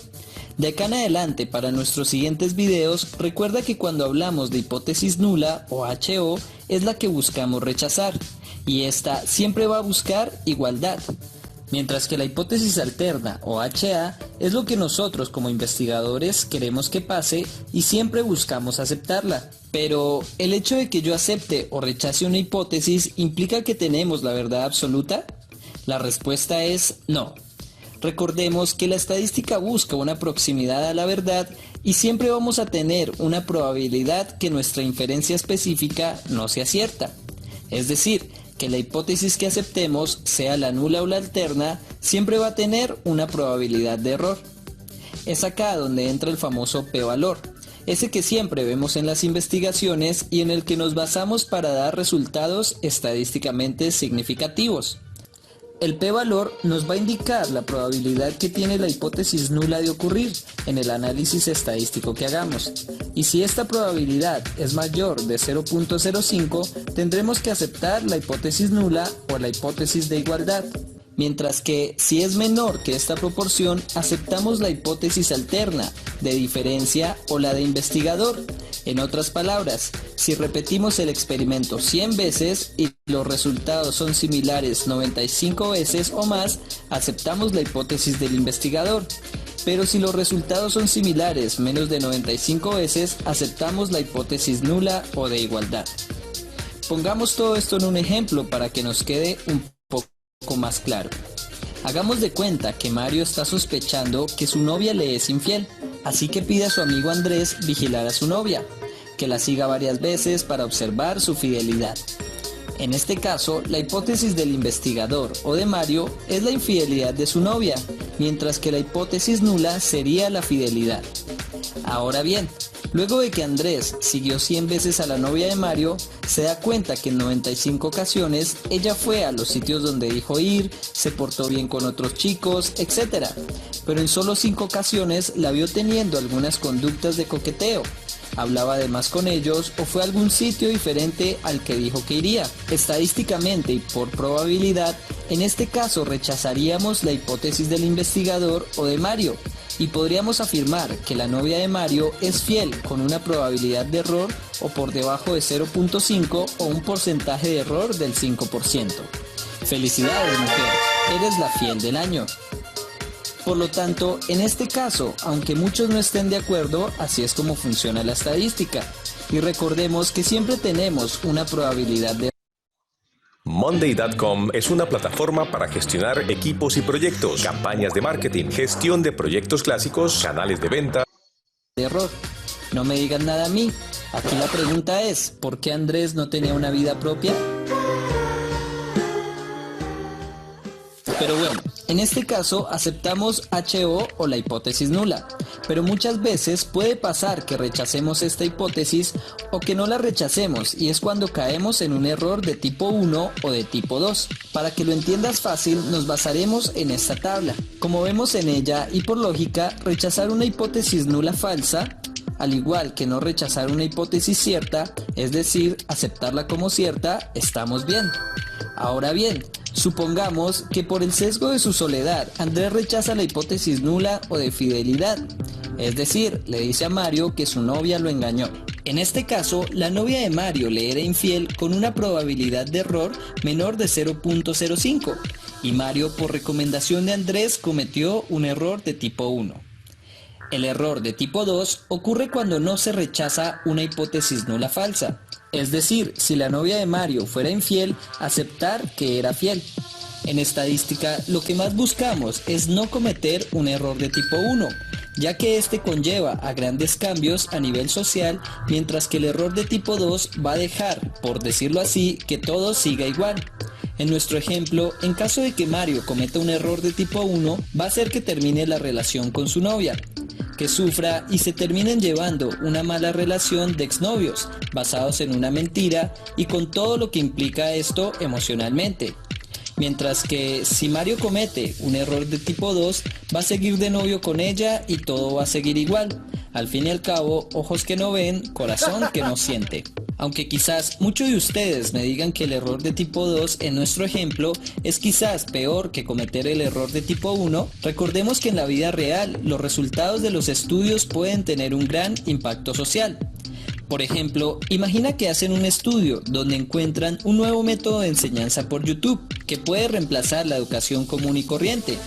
De acá en adelante, para nuestros siguientes videos, recuerda que cuando hablamos de hipótesis nula o HO, es la que buscamos rechazar, y esta siempre va a buscar igualdad. Mientras que la hipótesis alterna o HA es lo que nosotros como investigadores queremos que pase y siempre buscamos aceptarla. Pero, ¿el hecho de que yo acepte o rechace una hipótesis implica que tenemos la verdad absoluta? La respuesta es no. Recordemos que la estadística busca una proximidad a la verdad y siempre vamos a tener una probabilidad que nuestra inferencia específica no sea cierta. Es decir, que la hipótesis que aceptemos, sea la nula o la alterna, siempre va a tener una probabilidad de error. Es acá donde entra el famoso p-valor, ese que siempre vemos en las investigaciones y en el que nos basamos para dar resultados estadísticamente significativos. El p-valor nos va a indicar la probabilidad que tiene la hipótesis nula de ocurrir en el análisis estadístico que hagamos. Y si esta probabilidad es mayor de 0.05, tendremos que aceptar la hipótesis nula o la hipótesis de igualdad. Mientras que, si es menor que esta proporción, aceptamos la hipótesis alterna, de diferencia o la de investigador. En otras palabras, si repetimos el experimento 100 veces y los resultados son similares 95 veces o más, aceptamos la hipótesis del investigador. Pero si los resultados son similares menos de 95 veces, aceptamos la hipótesis nula o de igualdad. Pongamos todo esto en un ejemplo para que nos quede un poco más claro. Hagamos de cuenta que Mario está sospechando que su novia le es infiel, así que pide a su amigo Andrés vigilar a su novia, que la siga varias veces para observar su fidelidad. En este caso, la hipótesis del investigador o de Mario es la infidelidad de su novia, mientras que la hipótesis nula sería la fidelidad. Ahora bien, luego de que Andrés siguió 100 veces a la novia de Mario, se da cuenta que en 95 ocasiones ella fue a los sitios donde dijo ir, se portó bien con otros chicos, etc. Pero en solo 5 ocasiones la vio teniendo algunas conductas de coqueteo. Hablaba además con ellos o fue a algún sitio diferente al que dijo que iría. Estadísticamente y por probabilidad, en este caso rechazaríamos la hipótesis del investigador o de Mario y podríamos afirmar que la novia de Mario es fiel con una probabilidad de error o por debajo de 0.5 o un porcentaje de error del 5%. Felicidades, mujer, eres la fiel del año. Por lo tanto, en este caso, aunque muchos no estén de acuerdo, así es como funciona la estadística. Y recordemos que siempre tenemos una probabilidad de... Monday.com es una plataforma para gestionar equipos y proyectos, campañas de marketing, gestión de proyectos clásicos, canales de venta. error. No me digan nada a mí. Aquí la pregunta es, ¿por qué Andrés no tenía una vida propia? Pero bueno, en este caso aceptamos HO o la hipótesis nula, pero muchas veces puede pasar que rechacemos esta hipótesis o que no la rechacemos, y es cuando caemos en un error de tipo 1 o de tipo 2. Para que lo entiendas fácil, nos basaremos en esta tabla. Como vemos en ella, y por lógica, rechazar una hipótesis nula falsa, al igual que no rechazar una hipótesis cierta, es decir, aceptarla como cierta, estamos bien. Ahora bien, supongamos que por el sesgo de su soledad, Andrés rechaza la hipótesis nula o de fidelidad. Es decir, le dice a Mario que su novia lo engañó. En este caso, la novia de Mario le era infiel con una probabilidad de error menor de 0.05 y Mario, por recomendación de Andrés, cometió un error de tipo 1. El error de tipo 2 ocurre cuando no se rechaza una hipótesis nula falsa. Es decir, si la novia de Mario fuera infiel, aceptar que era fiel. En estadística, lo que más buscamos es no cometer un error de tipo 1, ya que este conlleva a grandes cambios a nivel social, mientras que el error de tipo 2 va a dejar, por decirlo así, que todo siga igual. En nuestro ejemplo, en caso de que Mario cometa un error de tipo 1, va a hacer que termine la relación con su novia, que sufra y se terminen llevando una mala relación de exnovios, basados en una mentira y con todo lo que implica esto emocionalmente. Mientras que si Mario comete un error de tipo 2, va a seguir de novio con ella y todo va a seguir igual. Al fin y al cabo, ojos que no ven, corazón que no siente. Aunque quizás muchos de ustedes me digan que el error de tipo 2 en nuestro ejemplo es quizás peor que cometer el error de tipo 1, recordemos que en la vida real los resultados de los estudios pueden tener un gran impacto social. Por ejemplo, imagina que hacen un estudio donde encuentran un nuevo método de enseñanza por YouTube que puede reemplazar la educación común y corriente.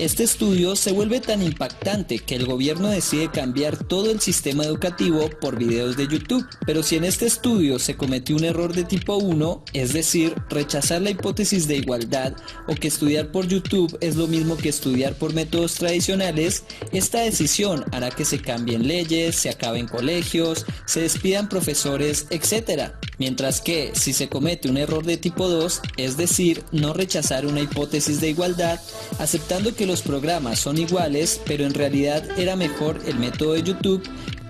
Este estudio se vuelve tan impactante que el gobierno decide cambiar todo el sistema educativo por videos de YouTube. Pero si en este estudio se cometió un error de tipo 1, es decir, rechazar la hipótesis de igualdad o que estudiar por YouTube es lo mismo que estudiar por métodos tradicionales, esta decisión hará que se cambien leyes, se acaben colegios, se despidan profesores, etc. Mientras que si se comete un error de tipo 2, es decir, no rechazar una hipótesis de igualdad, aceptando que los programas son iguales, pero en realidad era mejor el método de YouTube,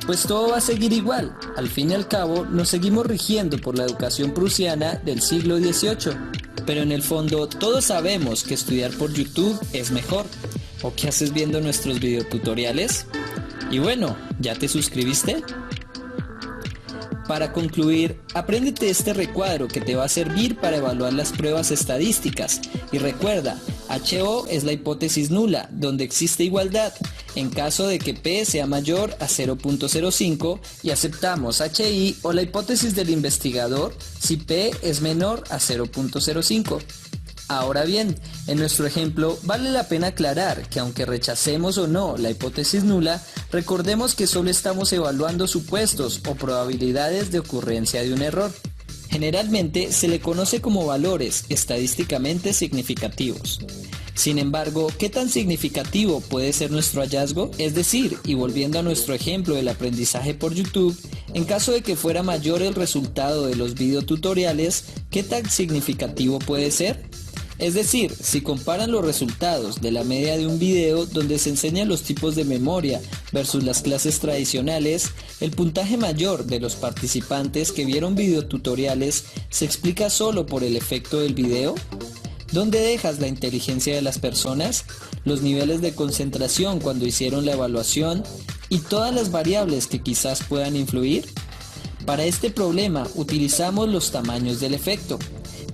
pues todo va a seguir igual. Al fin y al cabo, nos seguimos rigiendo por la educación prusiana del siglo XVIII. Pero en el fondo, todos sabemos que estudiar por YouTube es mejor. ¿O qué haces viendo nuestros videotutoriales? Y bueno, ¿ya te suscribiste? Para concluir, apréndete este recuadro que te va a servir para evaluar las pruebas estadísticas. Y recuerda, HO es la hipótesis nula, donde existe igualdad, en caso de que P sea mayor a 0.05 y aceptamos HI o la hipótesis del investigador si P es menor a 0.05. Ahora bien, en nuestro ejemplo vale la pena aclarar que aunque rechacemos o no la hipótesis nula, recordemos que solo estamos evaluando supuestos o probabilidades de ocurrencia de un error. Generalmente se le conoce como valores estadísticamente significativos. Sin embargo, ¿qué tan significativo puede ser nuestro hallazgo? Es decir, y volviendo a nuestro ejemplo del aprendizaje por YouTube, en caso de que fuera mayor el resultado de los videotutoriales, ¿qué tan significativo puede ser? Es decir, si comparan los resultados de la media de un video donde se enseñan los tipos de memoria versus las clases tradicionales, el puntaje mayor de los participantes que vieron videotutoriales se explica solo por el efecto del video. ¿Dónde dejas la inteligencia de las personas, los niveles de concentración cuando hicieron la evaluación y todas las variables que quizás puedan influir? Para este problema utilizamos los tamaños del efecto,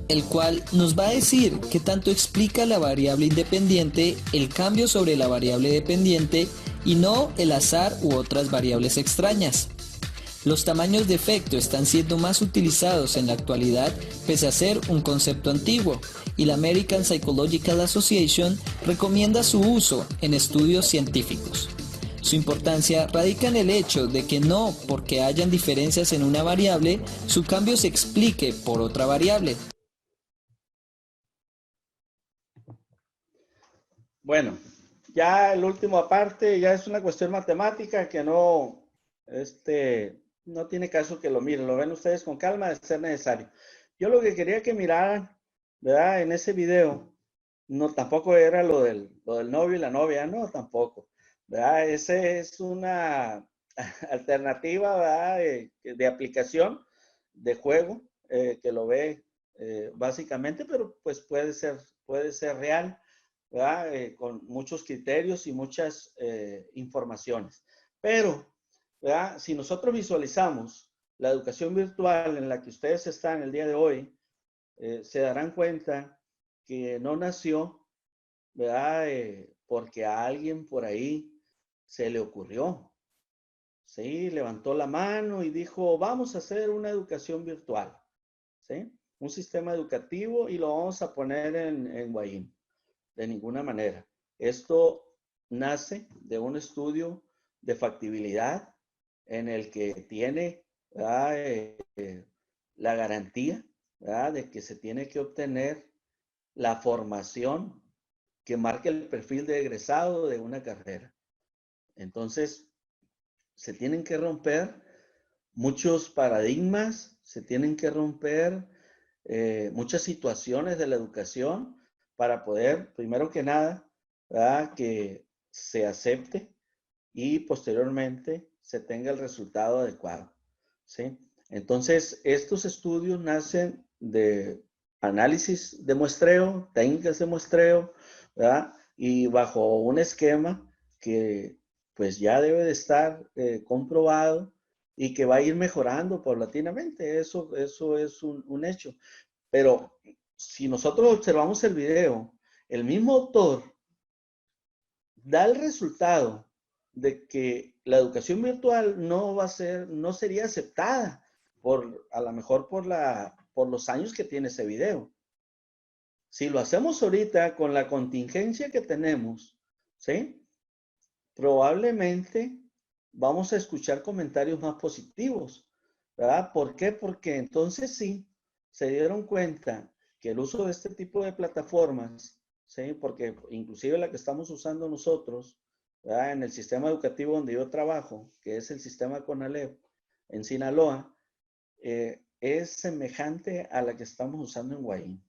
el cual nos va a decir qué tanto explica la variable independiente el cambio sobre la variable dependiente y no el azar u otras variables extrañas. Los tamaños de efecto están siendo más utilizados en la actualidad pese a ser un concepto antiguo, y la American Psychological Association recomienda su uso en estudios científicos. Su importancia radica en el hecho de que no porque hayan diferencias en una variable, su cambio se explique por otra variable. Bueno, ya el último aparte, ya es una cuestión matemática que no tiene caso que lo miren, lo ven ustedes con calma de ser necesario. Yo lo que quería que miraran, ¿verdad? En ese video, no, tampoco era lo del novio y la novia, no, tampoco, ¿verdad? Esa es una alternativa, ¿verdad? De aplicación, de juego, que lo ve básicamente, pero pues puede ser real, ¿verdad? Con muchos criterios y muchas informaciones. Pero, ¿verdad? Si nosotros visualizamos la educación virtual en la que ustedes están el día de hoy, se darán cuenta que no nació, ¿verdad? Porque a alguien por ahí se le ocurrió. Sí, levantó la mano y dijo, vamos a hacer una educación virtual. ¿Sí? Un sistema educativo y lo vamos a poner en Guayín. De ninguna manera. Esto nace de un estudio de factibilidad en el que tiene la garantía, ¿verdad?, de que se tiene que obtener la formación que marque el perfil de egresado de una carrera. Entonces, se tienen que romper muchos paradigmas, se tienen que romper muchas situaciones de la educación para poder, primero que nada, ¿verdad?, que se acepte y posteriormente se tenga el resultado adecuado, ¿sí? Entonces, estos estudios nacen de análisis de muestreo, técnicas de muestreo, ¿verdad?, y bajo un esquema que pues ya debe de estar comprobado y que va a ir mejorando paulatinamente. Eso es un hecho. Pero si nosotros observamos el video, el mismo autor da el resultado de que la educación virtual no sería aceptada a lo mejor por los años que tiene ese video. Si lo hacemos ahorita con la contingencia que tenemos, ¿sí?, probablemente vamos a escuchar comentarios más positivos, ¿verdad? ¿Por qué? Porque entonces sí, se dieron cuenta que el uso de este tipo de plataformas, ¿sí?, porque inclusive la que estamos usando nosotros, ¿verdad?, en el sistema educativo donde yo trabajo, que es el sistema CONALEP en Sinaloa, es semejante a la que estamos usando en Guayín,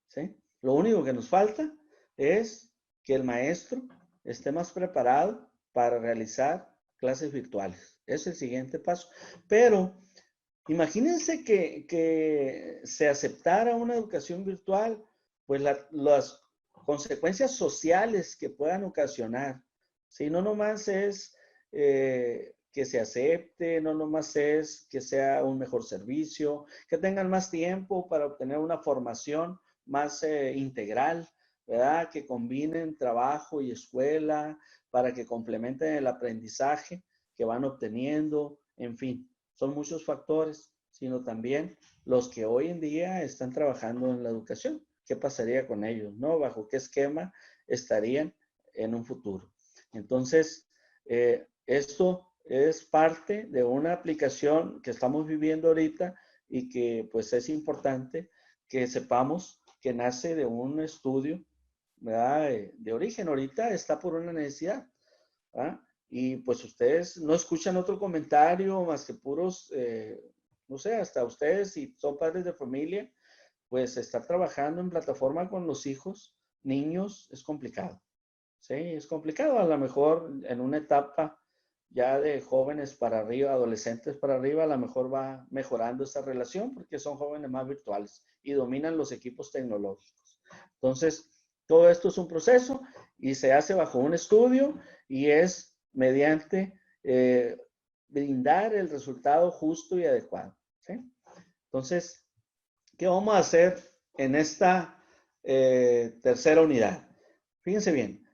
¿sí? Lo único que nos falta es que el maestro esté más preparado para realizar clases virtuales. Es el siguiente paso. Pero imagínense que se aceptara una educación virtual, pues las consecuencias sociales que puedan ocasionar. ¿Sí? No nomás es que se acepte, no nomás es que sea un mejor servicio, que tengan más tiempo para obtener una formación más integral, ¿verdad?, que combinen trabajo y escuela para que complementen el aprendizaje que van obteniendo, en fin. Son muchos factores, sino también los que hoy en día están trabajando en la educación. ¿Qué pasaría con ellos, no? ¿Bajo qué esquema estarían en un futuro? Entonces, esto es parte de una aplicación que estamos viviendo ahorita y que pues es importante que sepamos que nace de un estudio, ¿verdad?, de origen. Ahorita está por una necesidad, ¿verdad? Y pues ustedes no escuchan otro comentario más que puros, no sé, hasta ustedes, si son padres de familia, pues estar trabajando en plataforma con los hijos, niños, es complicado. Sí, es complicado. A lo mejor en una etapa ya de jóvenes para arriba, adolescentes para arriba, a lo mejor va mejorando esa relación porque son jóvenes más virtuales y dominan los equipos tecnológicos. Entonces, todo esto es un proceso y se hace bajo un estudio y es mediante brindar el resultado justo y adecuado, ¿sí? Entonces, ¿qué vamos a hacer en esta tercera unidad? Fíjense bien,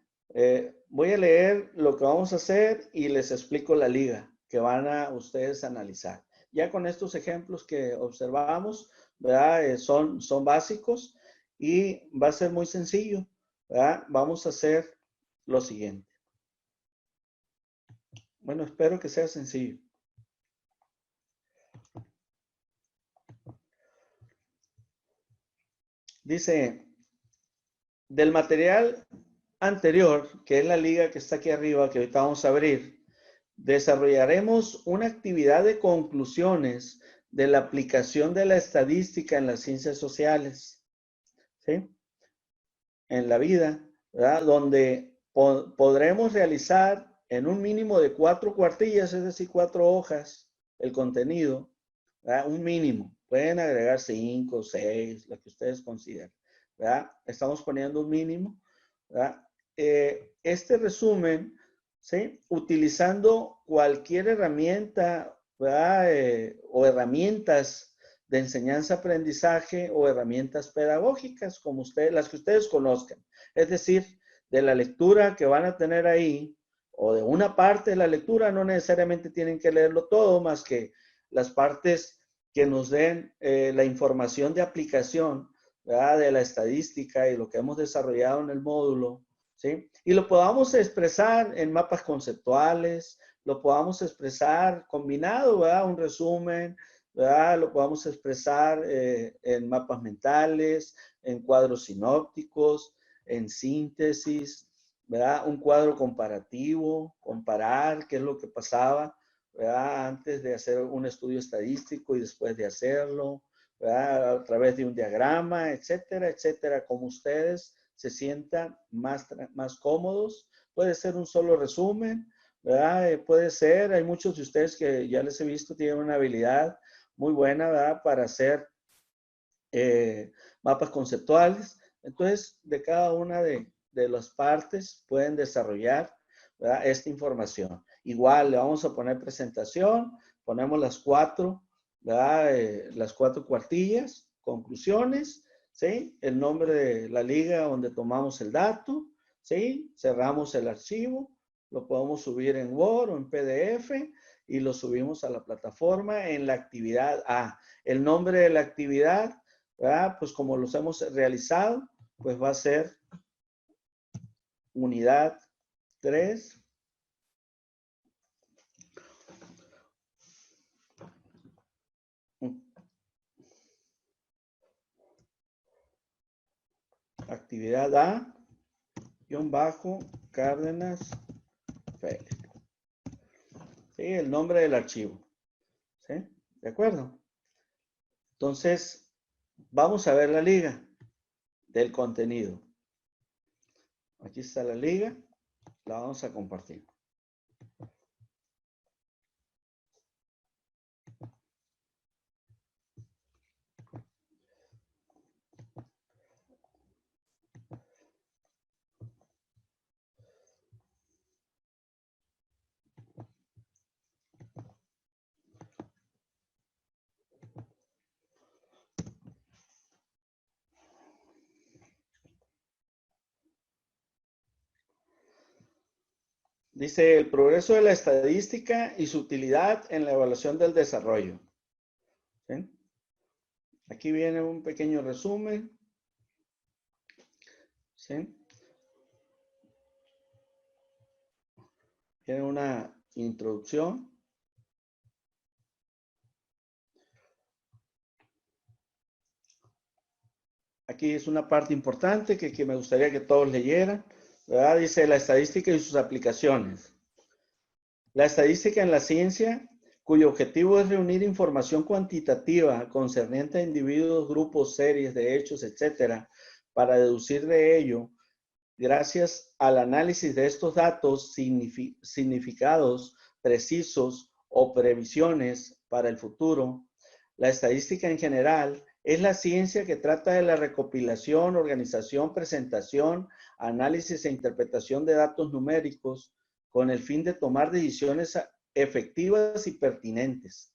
voy a leer lo que vamos a hacer y les explico la liga que van a ustedes analizar. Ya con estos ejemplos que observamos, ¿verdad? Son básicos y va a ser muy sencillo, ¿verdad? Vamos a hacer lo siguiente. Bueno, espero que sea sencillo. Dice, del material anterior, que es la liga que está aquí arriba, que ahorita vamos a abrir, desarrollaremos una actividad de conclusiones de la aplicación de la estadística en las ciencias sociales, ¿sí? en la vida, ¿verdad? Donde podremos realizar en un mínimo de 4 cuartillas, es decir, 4 hojas, el contenido, ¿verdad? Un mínimo. Pueden agregar 5, 6, lo que ustedes consideren, ¿verdad? Estamos poniendo un mínimo, ¿verdad? Este resumen, ¿sí? Utilizando cualquier herramienta, ¿verdad? O herramientas de enseñanza-aprendizaje o herramientas pedagógicas, como las que ustedes conozcan. Es decir, de la lectura que van a tener ahí, o de una parte de la lectura, no necesariamente tienen que leerlo todo, más que las partes que nos den la información de aplicación, ¿verdad? De la estadística y lo que hemos desarrollado en el módulo, ¿sí? Y lo podamos expresar en mapas conceptuales, lo podamos expresar combinado, ¿verdad? Un resumen, ¿verdad? Lo podamos expresar en mapas mentales, en cuadros sinópticos, en síntesis, ¿verdad? Un cuadro comparativo, comparar qué es lo que pasaba, ¿verdad? Antes de hacer un estudio estadístico y después de hacerlo, ¿verdad? A través de un diagrama, etcétera, etcétera, como ustedes se sientan más cómodos. Puede ser un solo resumen, ¿verdad? Puede ser, hay muchos de ustedes que ya les he visto, tienen una habilidad muy buena, ¿verdad? Para hacer mapas conceptuales. Entonces, de cada una de las partes pueden desarrollar, ¿verdad? Esta información. Igual le vamos a poner presentación, ponemos las 4, ¿verdad? Las 4 cuartillas, conclusiones, ¿sí? El nombre de la liga donde tomamos el dato, ¿sí? Cerramos el archivo, lo podemos subir en Word o en PDF y lo subimos a la plataforma en la actividad A. El nombre de la actividad, ¿verdad? Pues como los hemos realizado, pues va a ser unidad 3. Actividad A, Cárdenas Félix. Sí, el nombre del archivo. ¿Sí? ¿De acuerdo? Entonces, vamos a ver la liga del contenido. Aquí está la liga. La vamos a compartir. Dice, el progreso de la estadística y su utilidad en la evaluación del desarrollo. ¿Sí? Aquí viene un pequeño resumen. ¿Sí? Tiene una introducción. Aquí es una parte importante que me gustaría que todos leyeran, ¿verdad? Dice la estadística y sus aplicaciones. La estadística en la ciencia, cuyo objetivo es reunir información cuantitativa concerniente a individuos, grupos, series de hechos, etcétera, para deducir de ello, gracias al análisis de estos datos, significados precisos o previsiones para el futuro. La estadística en general es la ciencia que trata de la recopilación, organización, presentación, análisis e interpretación de datos numéricos con el fin de tomar decisiones efectivas y pertinentes.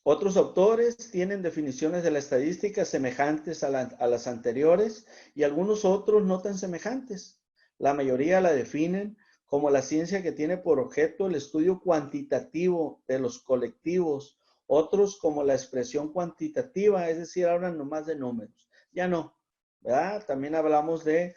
Otros autores tienen definiciones de la estadística semejantes a las anteriores y algunos otros no tan semejantes. La mayoría la definen como la ciencia que tiene por objeto el estudio cuantitativo de los colectivos, otros como la expresión cuantitativa, es decir, hablan nomás de números. Ya no, ¿verdad? También hablamos de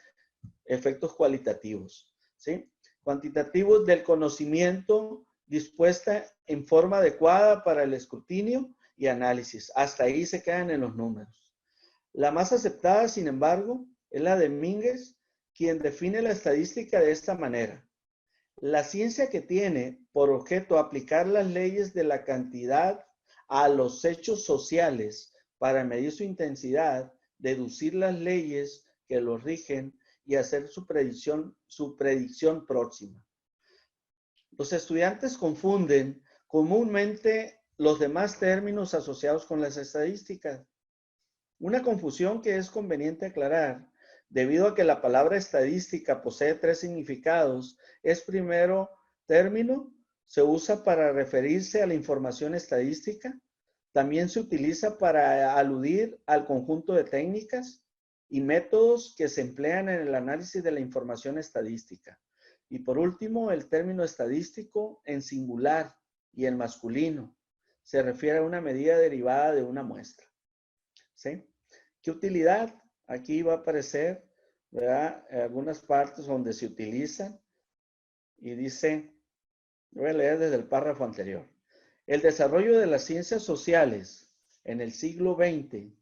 efectos cualitativos, ¿sí? Cuantitativos del conocimiento dispuesta en forma adecuada para el escrutinio y análisis. Hasta ahí se quedan en los números. La más aceptada, sin embargo, es la de Mínguez, quien define la estadística de esta manera. La ciencia que tiene por objeto aplicar las leyes de la cantidad a los hechos sociales para medir su intensidad, deducir las leyes que los rigen y hacer su predicción próxima. Los estudiantes confunden comúnmente los demás términos asociados con las estadísticas. Una confusión que es conveniente aclarar, debido a que la palabra estadística posee 3 significados, es primero término, se usa para referirse a la información estadística, también se utiliza para aludir al conjunto de técnicas y métodos que se emplean en el análisis de la información estadística. Y por último, el término estadístico en singular y en masculino se refiere a una medida derivada de una muestra. ¿Sí? ¿Qué utilidad? Aquí va a aparecer, ¿verdad?, algunas partes donde se utilizan y dice, voy a leer desde el párrafo anterior. El desarrollo de las ciencias sociales en el siglo XX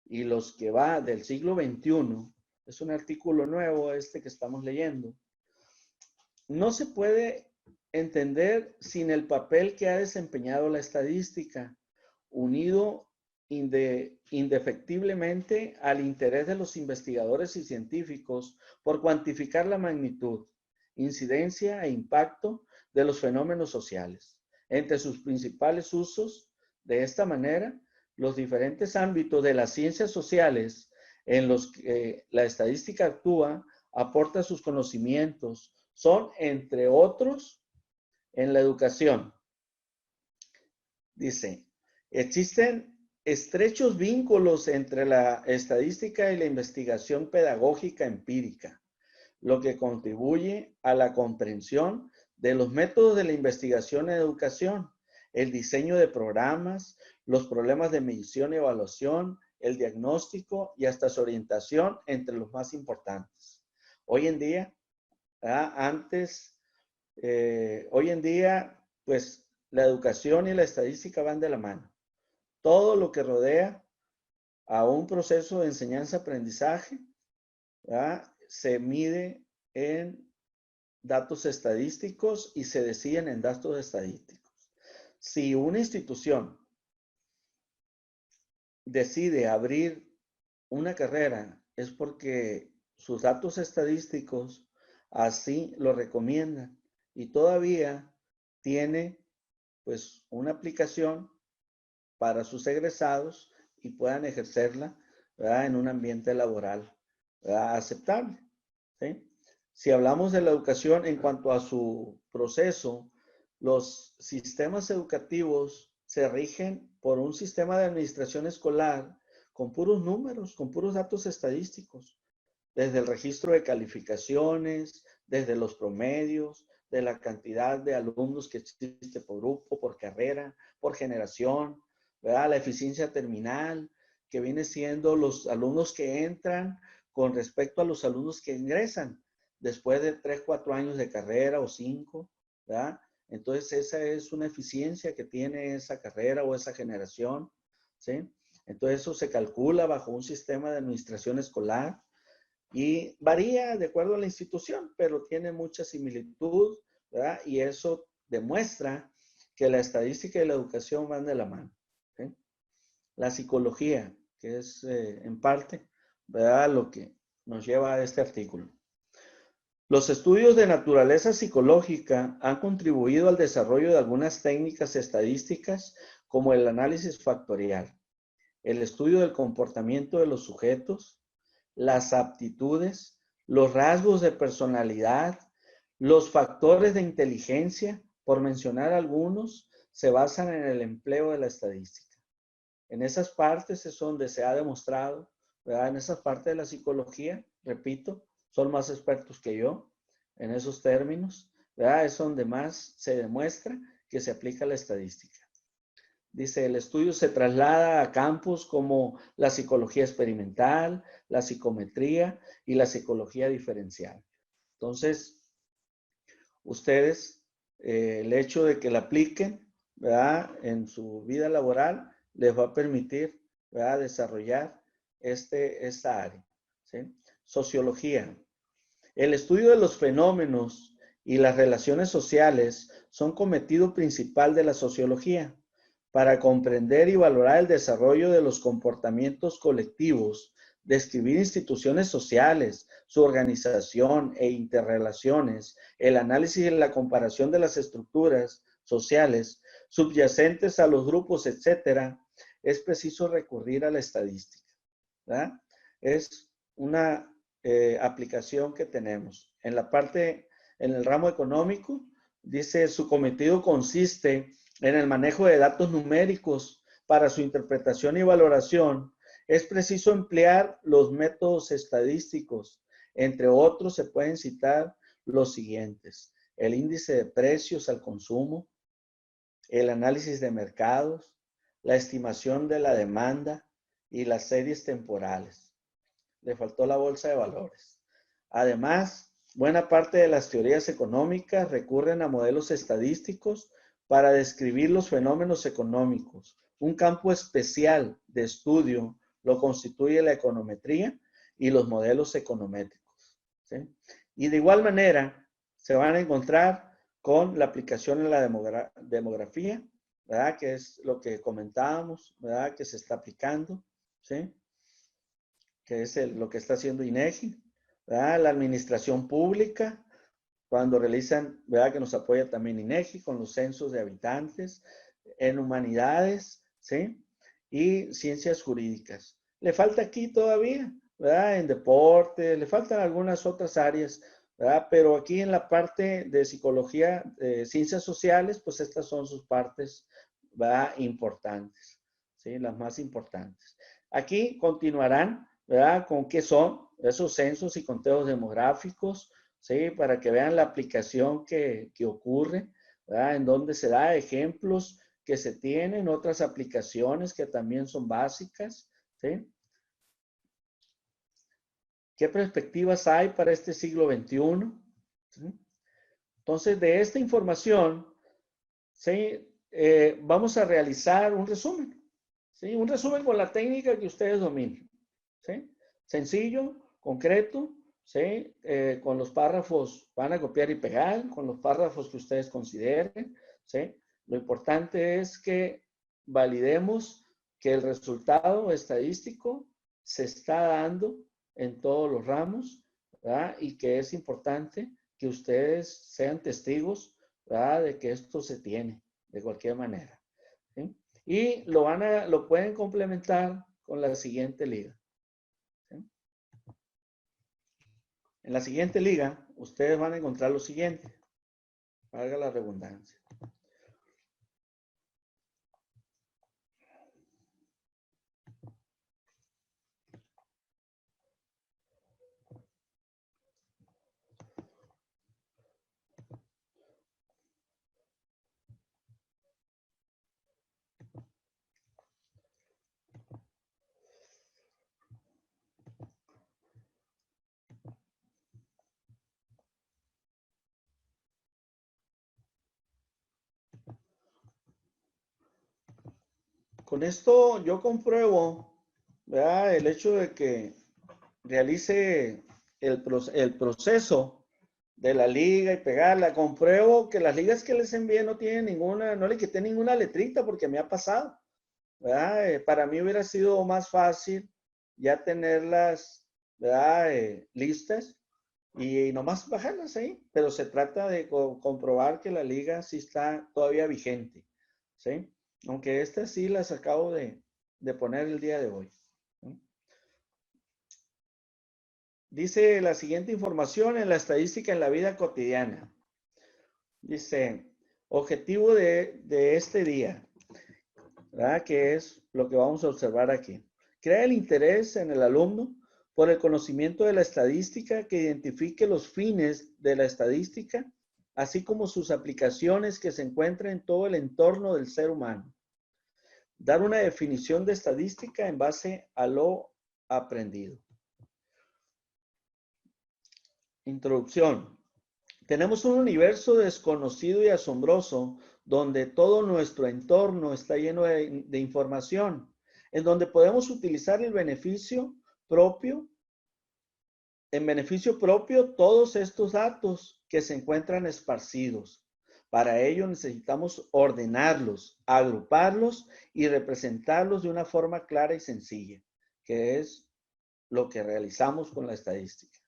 y los que va del siglo XXI, es un artículo nuevo este que estamos leyendo, no se puede entender sin el papel que ha desempeñado la estadística, unido indefectiblemente al interés de los investigadores y científicos por cuantificar la magnitud, incidencia e impacto de los fenómenos sociales. Entre sus principales usos, de esta manera, los diferentes ámbitos de las ciencias sociales en los que la estadística actúa, aporta sus conocimientos, son, entre otros, en la educación. Dice, existen estrechos vínculos entre la estadística y la investigación pedagógica empírica, lo que contribuye a la comprensión de los métodos de la investigación en educación, el diseño de programas, los problemas de medición y evaluación, el diagnóstico y hasta su orientación entre los más importantes. Hoy en día, pues la educación y la estadística van de la mano. Todo lo que rodea a un proceso de enseñanza-aprendizaje se mide en datos estadísticos y se deciden en datos estadísticos. Si una institución decide abrir una carrera, es porque sus datos estadísticos así lo recomiendan y todavía tiene pues una aplicación para sus egresados y puedan ejercerla, ¿verdad?, en un ambiente laboral, ¿verdad?, aceptable. ¿Sí? Si hablamos de la educación en cuanto a su proceso, los sistemas educativos se rigen por un sistema de administración escolar con puros números, con puros datos estadísticos, desde el registro de calificaciones, desde los promedios, de la cantidad de alumnos que existe por grupo, por carrera, por generación, ¿verdad?, la eficiencia terminal, que viene siendo los alumnos que entran con respecto a los alumnos que ingresan después de 3, 4 años de carrera o 5, ¿verdad? Entonces esa es una eficiencia que tiene esa carrera o esa generación, ¿sí? Entonces eso se calcula bajo un sistema de administración escolar y varía de acuerdo a la institución, pero tiene mucha similitud, ¿verdad? Y eso demuestra que la estadística y la educación van de la mano, ¿sí? La psicología, que es en parte, ¿verdad?, lo que nos lleva a este artículo. Los estudios de naturaleza psicológica han contribuido al desarrollo de algunas técnicas estadísticas como el análisis factorial, el estudio del comportamiento de los sujetos, las aptitudes, los rasgos de personalidad, los factores de inteligencia, por mencionar algunos, se basan en el empleo de la estadística. En esas partes es donde se ha demostrado, ¿verdad?, en esas partes de la psicología, repito, son más expertos que yo en esos términos, ¿verdad? Es donde más se demuestra que se aplica la estadística. Dice, el estudio se traslada a campos como la psicología experimental, la psicometría y la psicología diferencial. Entonces, ustedes, el hecho de que la apliquen, ¿verdad?, en su vida laboral, les va a permitir, ¿verdad?, desarrollar esta área, ¿sí? Sociología. El estudio de los fenómenos y las relaciones sociales son cometido principal de la sociología para comprender y valorar el desarrollo de los comportamientos colectivos describir instituciones sociales, su organización e interrelaciones, el análisis y la comparación de las estructuras sociales subyacentes a los grupos, etcétera, es preciso recurrir a la estadística, ¿verdad? Es una aplicación que tenemos. En la parte, en el ramo económico, dice, su cometido consiste en el manejo de datos numéricos para su interpretación y valoración. Es preciso emplear los métodos estadísticos. Entre otros, se pueden citar los siguientes: el índice de precios al consumo, el análisis de mercados, la estimación de la demanda y las series temporales. Le faltó la bolsa de valores. Además, buena parte de las teorías económicas recurren a modelos estadísticos para describir los fenómenos económicos. Un campo especial de estudio lo constituye la econometría y los modelos econométricos, ¿sí? Y de igual manera, se van a encontrar con la aplicación en la demografía, ¿verdad? Que es lo que comentábamos, ¿verdad? Que se está aplicando, ¿sí? Que es lo que está haciendo INEGI, ¿verdad? La administración pública, cuando realizan, ¿verdad? Que nos apoya también INEGI con los censos de habitantes, en humanidades, ¿sí? Y ciencias jurídicas. Le falta aquí todavía, ¿verdad? En deporte, le faltan algunas otras áreas, ¿verdad? Pero aquí en la parte de psicología, ciencias sociales, pues estas son sus partes, ¿verdad? Importantes, ¿sí? Las más importantes. Aquí continuarán, ¿verdad? Con qué son esos censos y conteos demográficos, ¿sí? Para que vean la aplicación que ocurre, ¿verdad? En donde se da ejemplos que se tienen, otras aplicaciones que también son básicas, ¿sí? ¿Qué perspectivas hay para este siglo XXI? ¿Sí? Entonces, de esta información, ¿sí? Vamos a realizar un resumen, ¿sí? Un resumen con la técnica que ustedes dominen, ¿sí? Sencillo, concreto, ¿sí? Con los párrafos, van a copiar y pegar, con los párrafos que ustedes consideren, ¿sí? Lo importante es que validemos que el resultado estadístico se está dando en todos los ramos, ¿verdad? Y que es importante que ustedes sean testigos, ¿verdad? De que esto se tiene de cualquier manera, ¿sí? Y lo pueden complementar con la siguiente liga, ¿sí? En la siguiente liga, ustedes van a encontrar lo siguiente, valga la redundancia. Con esto yo compruebo, ¿verdad? El hecho de que realice el proceso de la liga y pegarla. Compruebo que las ligas que les envié no tienen ninguna, no le quité ninguna letrita porque me ha pasado, ¿verdad? Para mí hubiera sido más fácil ya tenerlas, ¿verdad? Listas y nomás bajarlas ahí, pero se trata de comprobar que la liga sí está todavía vigente, ¿sí? Aunque estas sí las acabo de poner el día de hoy. Dice la siguiente información en la estadística en la vida cotidiana. Dice, objetivo de este día, ¿verdad? Que es lo que vamos a observar aquí. Crea el interés en el alumno por el conocimiento de la estadística, que identifique los fines de la estadística, así como sus aplicaciones que se encuentran en todo el entorno del ser humano. Dar una definición de estadística en base a lo aprendido. Introducción. Tenemos un universo desconocido y asombroso donde todo nuestro entorno está lleno de información, en donde podemos utilizar el beneficio propio, todos estos datos que se encuentran esparcidos. Para ello necesitamos ordenarlos, agruparlos y representarlos de una forma clara y sencilla, que es lo que realizamos con la estadística.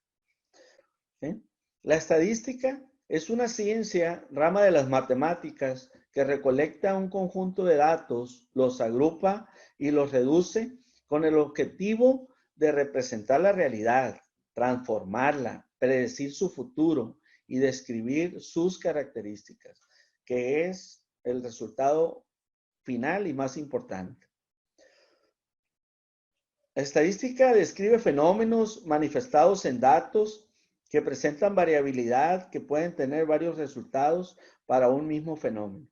¿Sí? La estadística es una ciencia, rama de las matemáticas, que recolecta un conjunto de datos, los agrupa y los reduce con el objetivo de representar la realidad, transformarla, predecir su futuro y describir sus características, que es el resultado final y más importante. La estadística describe fenómenos manifestados en datos que presentan variabilidad, que pueden tener varios resultados para un mismo fenómeno.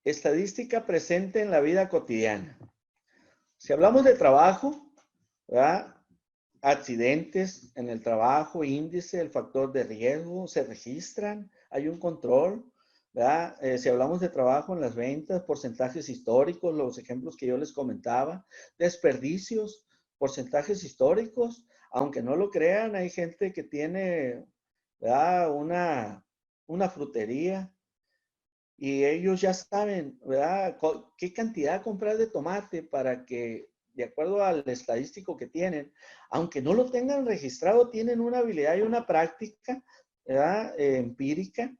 Estadística presente en la vida cotidiana. Si hablamos de trabajo, ¿verdad? Accidentes en el trabajo, índice, el factor de riesgo, se registran, hay un control, ¿verdad? Si hablamos de trabajo en las ventas, porcentajes históricos, los ejemplos que yo les comentaba, desperdicios, porcentajes históricos, aunque no lo crean, hay gente que tiene, ¿verdad? Una frutería y ellos ya saben, ¿verdad? Qué cantidad comprar de tomate para que, de acuerdo al estadístico que tienen, aunque no lo tengan registrado, tienen una habilidad y una práctica, ¿verdad? Empírica,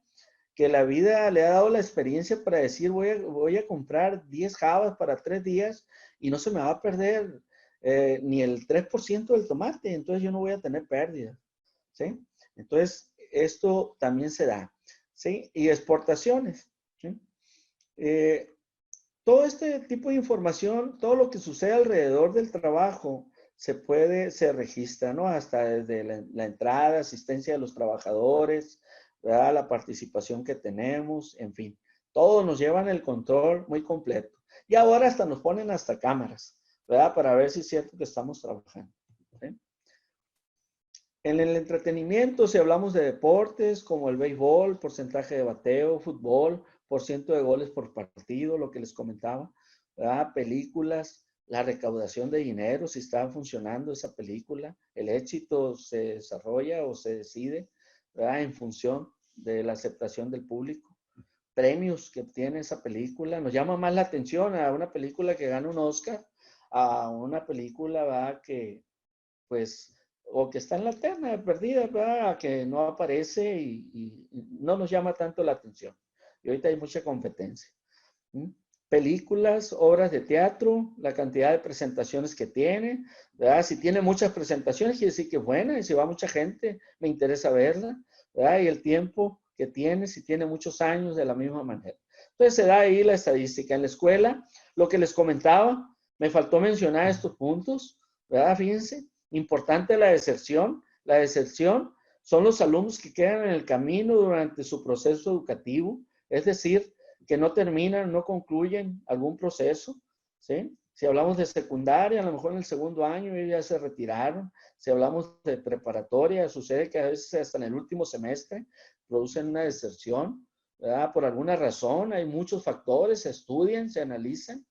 que la vida le ha dado la experiencia para decir, voy a comprar 10 jabas para 3 días y no se me va a perder ni el 3% del tomate, entonces yo no voy a tener pérdidas, ¿sí? Entonces, esto también se da, ¿sí? Y exportaciones, ¿sí? Todo este tipo de información, todo lo que sucede alrededor del trabajo, se registra, ¿no? Hasta desde la entrada, asistencia de los trabajadores, ¿verdad? La participación que tenemos, en fin. Todos nos llevan el control muy completo. Y ahora hasta nos ponen hasta cámaras, ¿verdad? Para ver si es cierto que estamos trabajando, ¿sí? En el entretenimiento, si hablamos de deportes como el béisbol, porcentaje de bateo, fútbol, por ciento de goles por partido, lo que les comentaba, ¿verdad? Películas, la recaudación de dinero, si está funcionando esa película, el éxito se desarrolla o se decide, ¿verdad? En función de la aceptación del público. Premios que obtiene esa película, nos llama más la atención a una película que gana un Oscar, a una película, ¿verdad? Que, pues, o que está en la terna de perdida, ¿verdad? Que no aparece y no nos llama tanto la atención. Y ahorita hay mucha competencia. Películas, obras de teatro, la cantidad de presentaciones que tiene, ¿verdad? Si tiene muchas presentaciones, quiere decir que es buena, y si va mucha gente, me interesa verla, ¿verdad? Y el tiempo que tiene, si tiene muchos años, de la misma manera. Entonces se da ahí la estadística. En la escuela, lo que les comentaba, me faltó mencionar estos puntos, ¿verdad? Fíjense, importante la deserción. La deserción son los alumnos que quedan en el camino durante su proceso educativo, es decir, que no terminan, no concluyen algún proceso, ¿sí? Si hablamos de secundaria, a lo mejor en el segundo año ellos ya se retiraron. Si hablamos de preparatoria, sucede que a veces hasta en el último semestre producen una deserción, ¿verdad? Por alguna razón, hay muchos factores, se estudian, se analizan,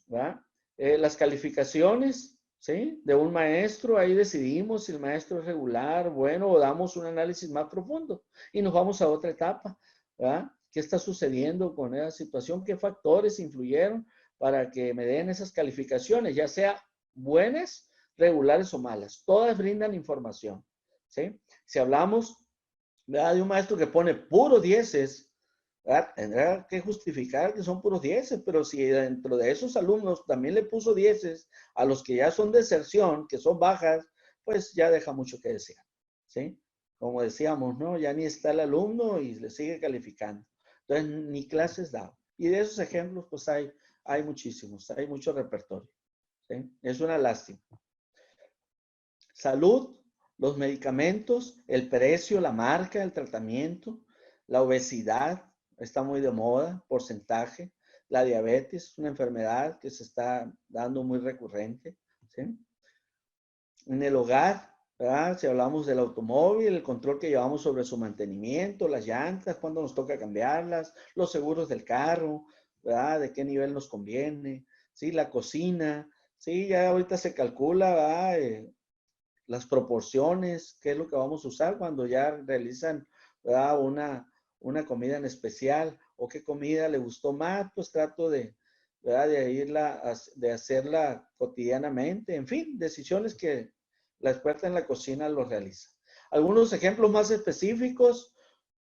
¿verdad? Las calificaciones, ¿sí? De un maestro, ahí decidimos si el maestro es regular, bueno, o damos un análisis más profundo y nos vamos a otra etapa, ¿verdad? ¿Qué está sucediendo con esa situación? ¿Qué factores influyeron para que me den esas calificaciones, ya sea buenas, regulares o malas? Todas brindan información, ¿sí? Si hablamos, ¿verdad?, de un maestro que pone puros 10, ¿verdad?, tendrá que justificar que son puros 10, pero si dentro de esos alumnos también le puso 10 a los que ya son deserción, que son bajas, pues ya deja mucho que desear, ¿sí? Como decíamos, ¿no? Ya ni está el alumno y le sigue calificando. Entonces, ni clases da. Y de esos ejemplos, pues hay muchísimos, hay mucho repertorio, ¿sí? Es una lástima. Salud, los medicamentos, el precio, la marca, el tratamiento, la obesidad, está muy de moda, porcentaje, la diabetes, una enfermedad que se está dando muy recurrente, ¿sí? En el hogar, ¿verdad? Si hablamos del automóvil, el control que llevamos sobre su mantenimiento, las llantas, cuándo nos toca cambiarlas, los seguros del carro, ¿verdad? De qué nivel nos conviene, ¿sí? La cocina, ¿sí? Ya ahorita se calcula, ¿verdad? Las proporciones, qué es lo que vamos a usar cuando ya realizan, ¿verdad?, una comida en especial, o qué comida le gustó más, pues trato de ¿verdad? De hacerla cotidianamente, en fin, decisiones que la experta en la cocina lo realiza. Algunos ejemplos más específicos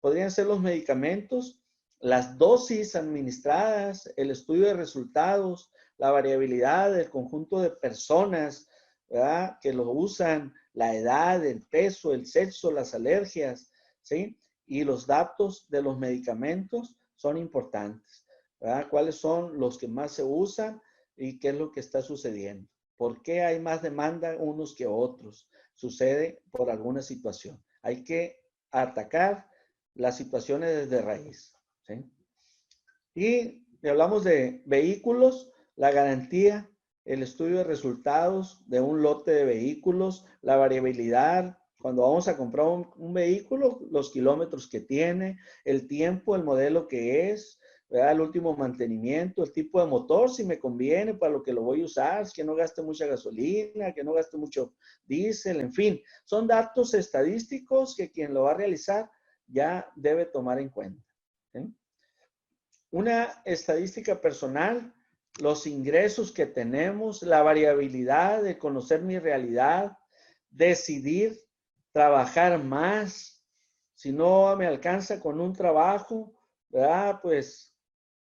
podrían ser los medicamentos, las dosis administradas, el estudio de resultados, la variabilidad del conjunto de personas, ¿verdad?, que lo usan, la edad, el peso, el sexo, las alergias, ¿sí? Y los datos de los medicamentos son importantes, ¿verdad? ¿Cuáles son los que más se usan y qué es lo que está sucediendo? ¿Por qué hay más demanda unos que otros? Sucede por alguna situación. Hay que atacar las situaciones desde raíz, ¿sí? Y hablamos de vehículos, la garantía, el estudio de resultados de un lote de vehículos, la variabilidad, cuando vamos a comprar un vehículo, los kilómetros que tiene, el tiempo, el modelo que es, ¿verdad?, el último mantenimiento, el tipo de motor, si me conviene para lo que lo voy a usar, que no gaste mucha gasolina, que no gaste mucho diésel, en fin, son datos estadísticos que quien lo va a realizar ya debe tomar en cuenta, ¿sí? Una estadística personal, los ingresos que tenemos, la variabilidad de conocer mi realidad, decidir trabajar más. Si no me alcanza con un trabajo, ¿verdad?, pues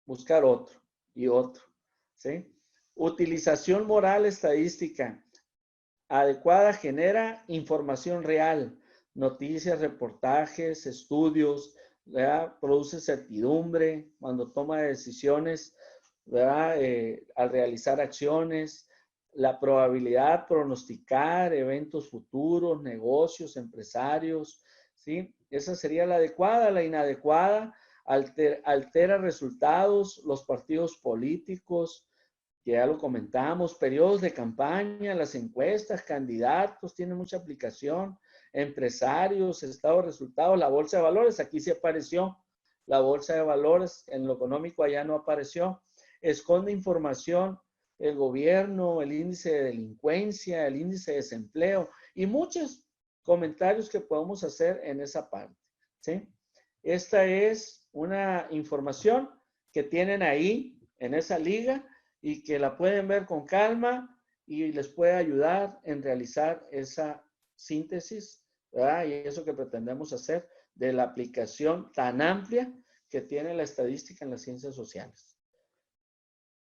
buscar otro y otro, ¿sí? Utilización moral estadística adecuada genera información real, noticias, reportajes, estudios, ¿verdad? Produce certidumbre cuando toma decisiones, ¿verdad? Al realizar acciones, la probabilidad, pronosticar eventos futuros, negocios, empresarios, ¿sí? Esa sería la adecuada. La inadecuada altera resultados, los partidos políticos, que ya lo comentamos, periodos de campaña, las encuestas, candidatos, tiene mucha aplicación, empresarios, estado de resultados, la bolsa de valores, aquí sí apareció la bolsa de valores, en lo económico allá no apareció, esconde información, el gobierno, el índice de delincuencia, el índice de desempleo y muchos comentarios que podemos hacer en esa parte, ¿sí? Esta es una información que tienen ahí en esa liga y que la pueden ver con calma y les puede ayudar en realizar esa síntesis, ¿verdad? Y eso que pretendemos hacer de la aplicación tan amplia que tiene la estadística en las ciencias sociales.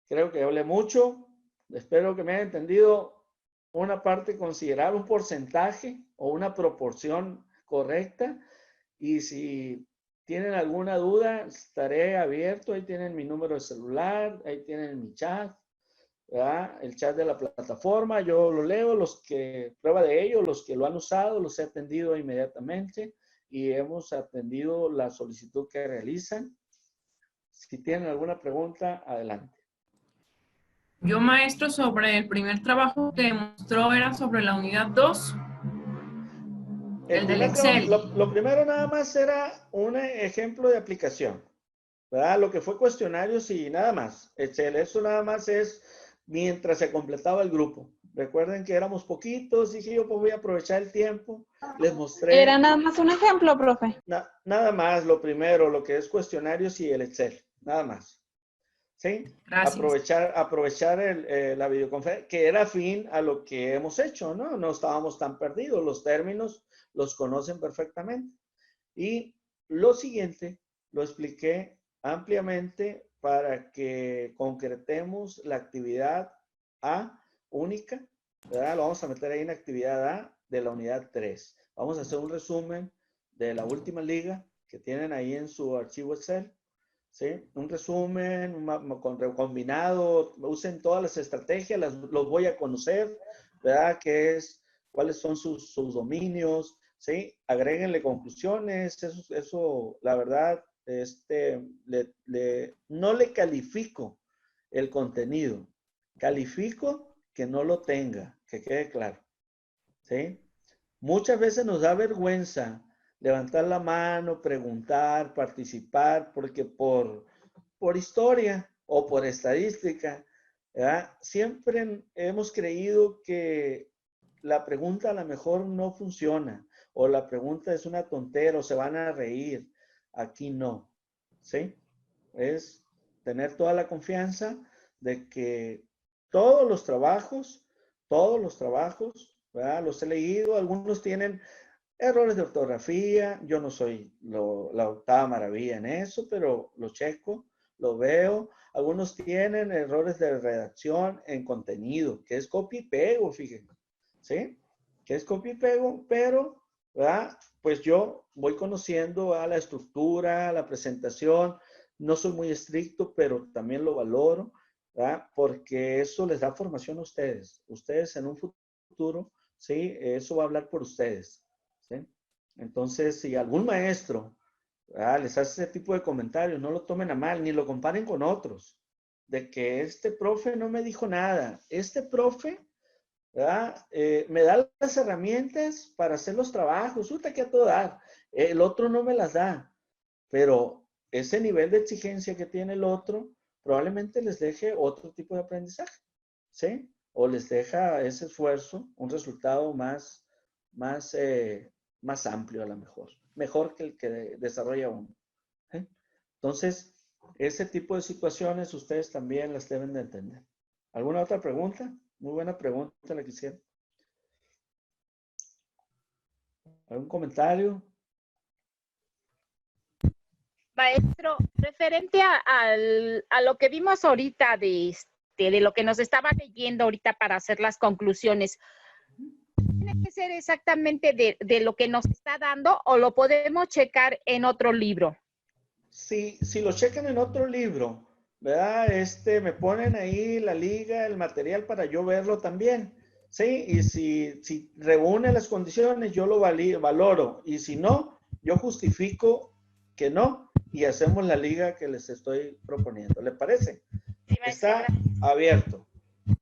Creo que hablé mucho. Espero que me haya entendido una parte considerable, un porcentaje o una proporción correcta. Y si tienen alguna duda, estaré abierto. Ahí tienen mi número de celular, ahí tienen mi chat, ¿verdad? El chat de la plataforma. Yo lo leo, prueba de ello, los que lo han usado, los he atendido inmediatamente y hemos atendido la solicitud que realizan. Si tienen alguna pregunta, adelante. Yo, maestro, sobre el primer trabajo que mostró era sobre la unidad 2, el del Excel. Lo primero nada más era un ejemplo de aplicación, ¿verdad? Lo que fue cuestionarios y nada más. Excel, eso nada más es mientras se completaba el grupo. Recuerden que éramos poquitos, dije yo, pues voy a aprovechar el tiempo. Les mostré. Era nada más un ejemplo, profe. Nada más, lo primero, lo que es cuestionarios y el Excel, nada más. ¿Sí? Gracias. Aprovechar la videoconferencia, que era afín a lo que hemos hecho, ¿no? No estábamos tan perdidos, los términos los conocen perfectamente. Y lo siguiente lo expliqué ampliamente para que concretemos la actividad A única, ¿verdad? Lo vamos a meter ahí en actividad A de la unidad 3. Vamos a hacer un resumen de la última liga que tienen ahí en su archivo Excel. ¿Sí? Un resumen combinado, usen todas las estrategias, los voy a conocer, ¿verdad? ¿Cuáles son sus dominios? ¿Sí? Agréguenle conclusiones, eso la verdad, no le califico el contenido, califico que no lo tenga, que quede claro, ¿sí? Muchas veces nos da vergüenza levantar la mano, preguntar, participar, porque por historia o por estadística, ¿verdad? Siempre hemos creído que la pregunta a lo mejor no funciona, o la pregunta es una tontera, o se van a reír. Aquí no, ¿sí? Es tener toda la confianza de que todos los trabajos, ¿verdad? Los he leído, algunos tienen errores de ortografía, yo no soy la octava maravilla en eso, pero lo checo, lo veo. Algunos tienen errores de redacción en contenido, que es copia y pego, fíjense, ¿sí? Que es copia y pego, pero, ¿verdad? Pues yo voy conociendo a la estructura, la presentación, no soy muy estricto, pero también lo valoro, ¿verdad? Porque eso les da formación a ustedes. Ustedes en un futuro, ¿sí? Eso va a hablar por ustedes, ¿sí? Entonces, si algún maestro, ¿verdad?, les hace ese tipo de comentarios, no lo tomen a mal, ni lo comparen con otros, de que este profe no me dijo nada. Este profe, ¿verdad?, me da las herramientas para hacer los trabajos, que a todo dar. El otro no me las da, pero ese nivel de exigencia que tiene el otro probablemente les deje otro tipo de aprendizaje, ¿sí? O les deja ese esfuerzo, un resultado más amplio a lo mejor que el que desarrolla uno, ¿sí? Entonces, ese tipo de situaciones ustedes también las deben de entender. ¿Alguna otra pregunta? Muy buena pregunta la que hicieron. ¿Algún comentario? Maestro, referente a lo que vimos ahorita de lo que nos estaba leyendo ahorita para hacer las conclusiones, ¿tiene que ser exactamente de lo que nos está dando o lo podemos checar en otro libro? Si lo checan en otro libro, ¿verdad? Me ponen ahí la liga, el material para yo verlo también, ¿sí? Y si reúne las condiciones, yo lo valoro. Y si no, yo justifico que no y hacemos la liga que les estoy proponiendo. ¿Le parece? Sí, maestro, está abierto.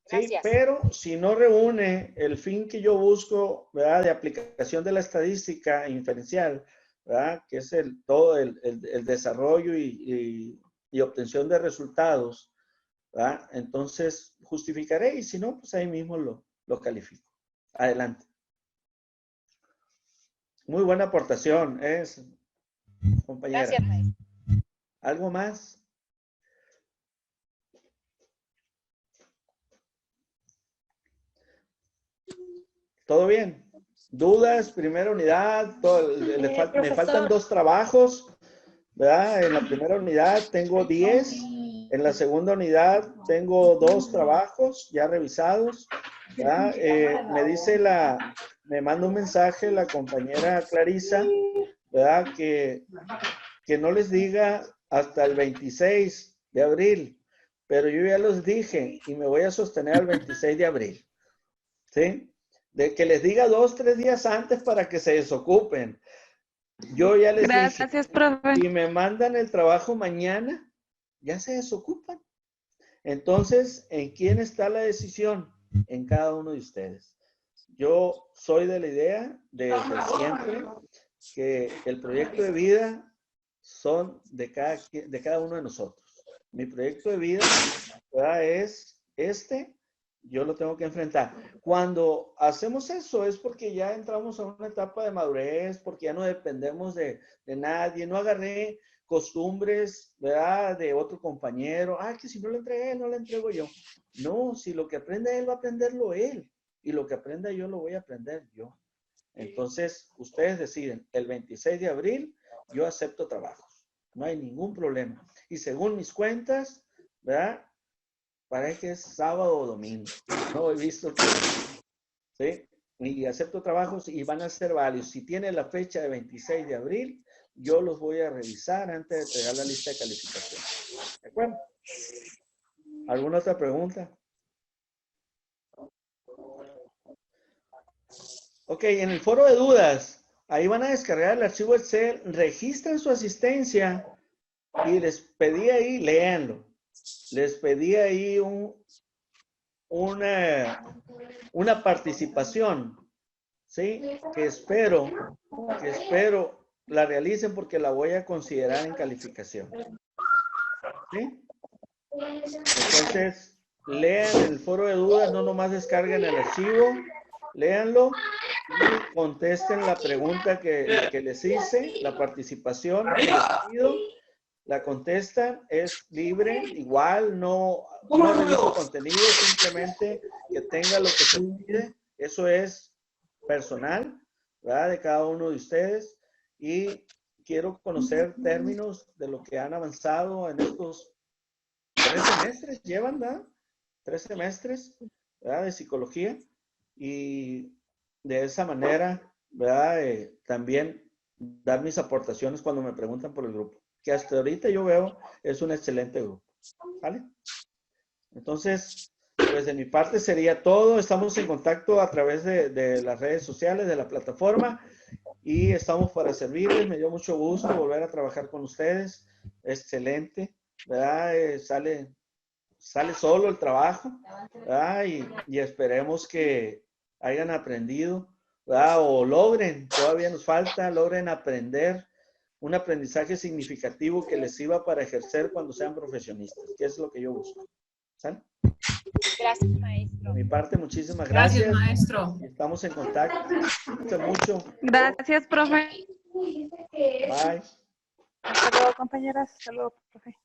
Sí, gracias. pero si no reúne el fin que yo busco, ¿verdad?, de aplicación de la estadística inferencial, ¿verdad?, que es todo el desarrollo y obtención de resultados, ¿verdad?, entonces justificaré y si no, pues ahí mismo lo califico. Adelante. Muy buena aportación, compañera. Gracias, maestro. ¿Algo más? ¿Todo bien? ¿Dudas? Primera unidad, me faltan 2 trabajos, ¿verdad? En la primera unidad tengo 10, en la segunda unidad tengo 2 trabajos ya revisados, ¿verdad? Me manda un mensaje la compañera Clarisa, ¿verdad? Que no les diga hasta el 26 de abril, pero yo ya los dije y me voy a sostener al 26 de abril, ¿sí? De que les diga 2, 3 días antes para que se desocupen. Yo ya les dije, Gracias, profe. si me mandan el trabajo mañana, ya se desocupan. Entonces, ¿en quién está la decisión? En cada uno de ustedes. Yo soy de la idea, desde siempre, que el proyecto de vida son de cada uno de nosotros. Mi proyecto de vida, ¿verdad?, es yo lo tengo que enfrentar. Cuando hacemos eso es porque ya entramos a una etapa de madurez, porque ya no dependemos de nadie. No agarré costumbres, ¿verdad?, de otro compañero. Que si no lo entregué él, no lo entrego yo. No, si lo que aprende él, va a aprenderlo él. Y lo que aprenda yo, lo voy a aprender yo. Entonces, ustedes deciden, el 26 de abril, yo acepto trabajos. No hay ningún problema. Y según mis cuentas, ¿verdad?, parece que es sábado o domingo. No he visto que, ¿sí? Y acepto trabajos y van a ser válidos. Si tiene la fecha de 26 de abril, yo los voy a revisar antes de entregar la lista de calificación. ¿De acuerdo? ¿Alguna otra pregunta? Ok, en el foro de dudas, ahí van a descargar el archivo Excel, registran su asistencia y les pedí ahí, léanlo. Les pedí ahí una participación, ¿sí? Que espero la realicen porque la voy a considerar en calificación, ¿sí? Entonces, lean el foro de dudas, no nomás descarguen el archivo, léanlo y contesten la pregunta que les hice, la participación que les pido, la contestan, es libre, igual, no reviso contenido, simplemente que tenga lo que se pide. Eso es personal, ¿verdad? De cada uno de ustedes. Y quiero conocer términos de lo que han avanzado en estos 3 semestres, llevan, ¿verdad? 3 semestres, ¿verdad? De psicología. Y de esa manera, ¿verdad? También dar mis aportaciones cuando me preguntan por el grupo, que hasta ahorita yo veo es un excelente grupo, ¿vale? Entonces, pues de mi parte sería todo. Estamos en contacto a través de las redes sociales, de la plataforma, y estamos para servirles. Me dio mucho gusto volver a trabajar con ustedes. Excelente, ¿verdad? Sale solo el trabajo, ¿verdad? Y esperemos que hayan aprendido, ¿verdad? O logren, todavía nos falta, logren aprender un aprendizaje significativo que les sirva para ejercer cuando sean profesionistas, que es lo que yo busco. ¿Sale? Gracias, maestro. De mi parte, muchísimas gracias. Gracias, maestro. Estamos en contacto. Mucho. Gracias, profe. Bye. Hasta luego, compañeras. Hasta luego, profe.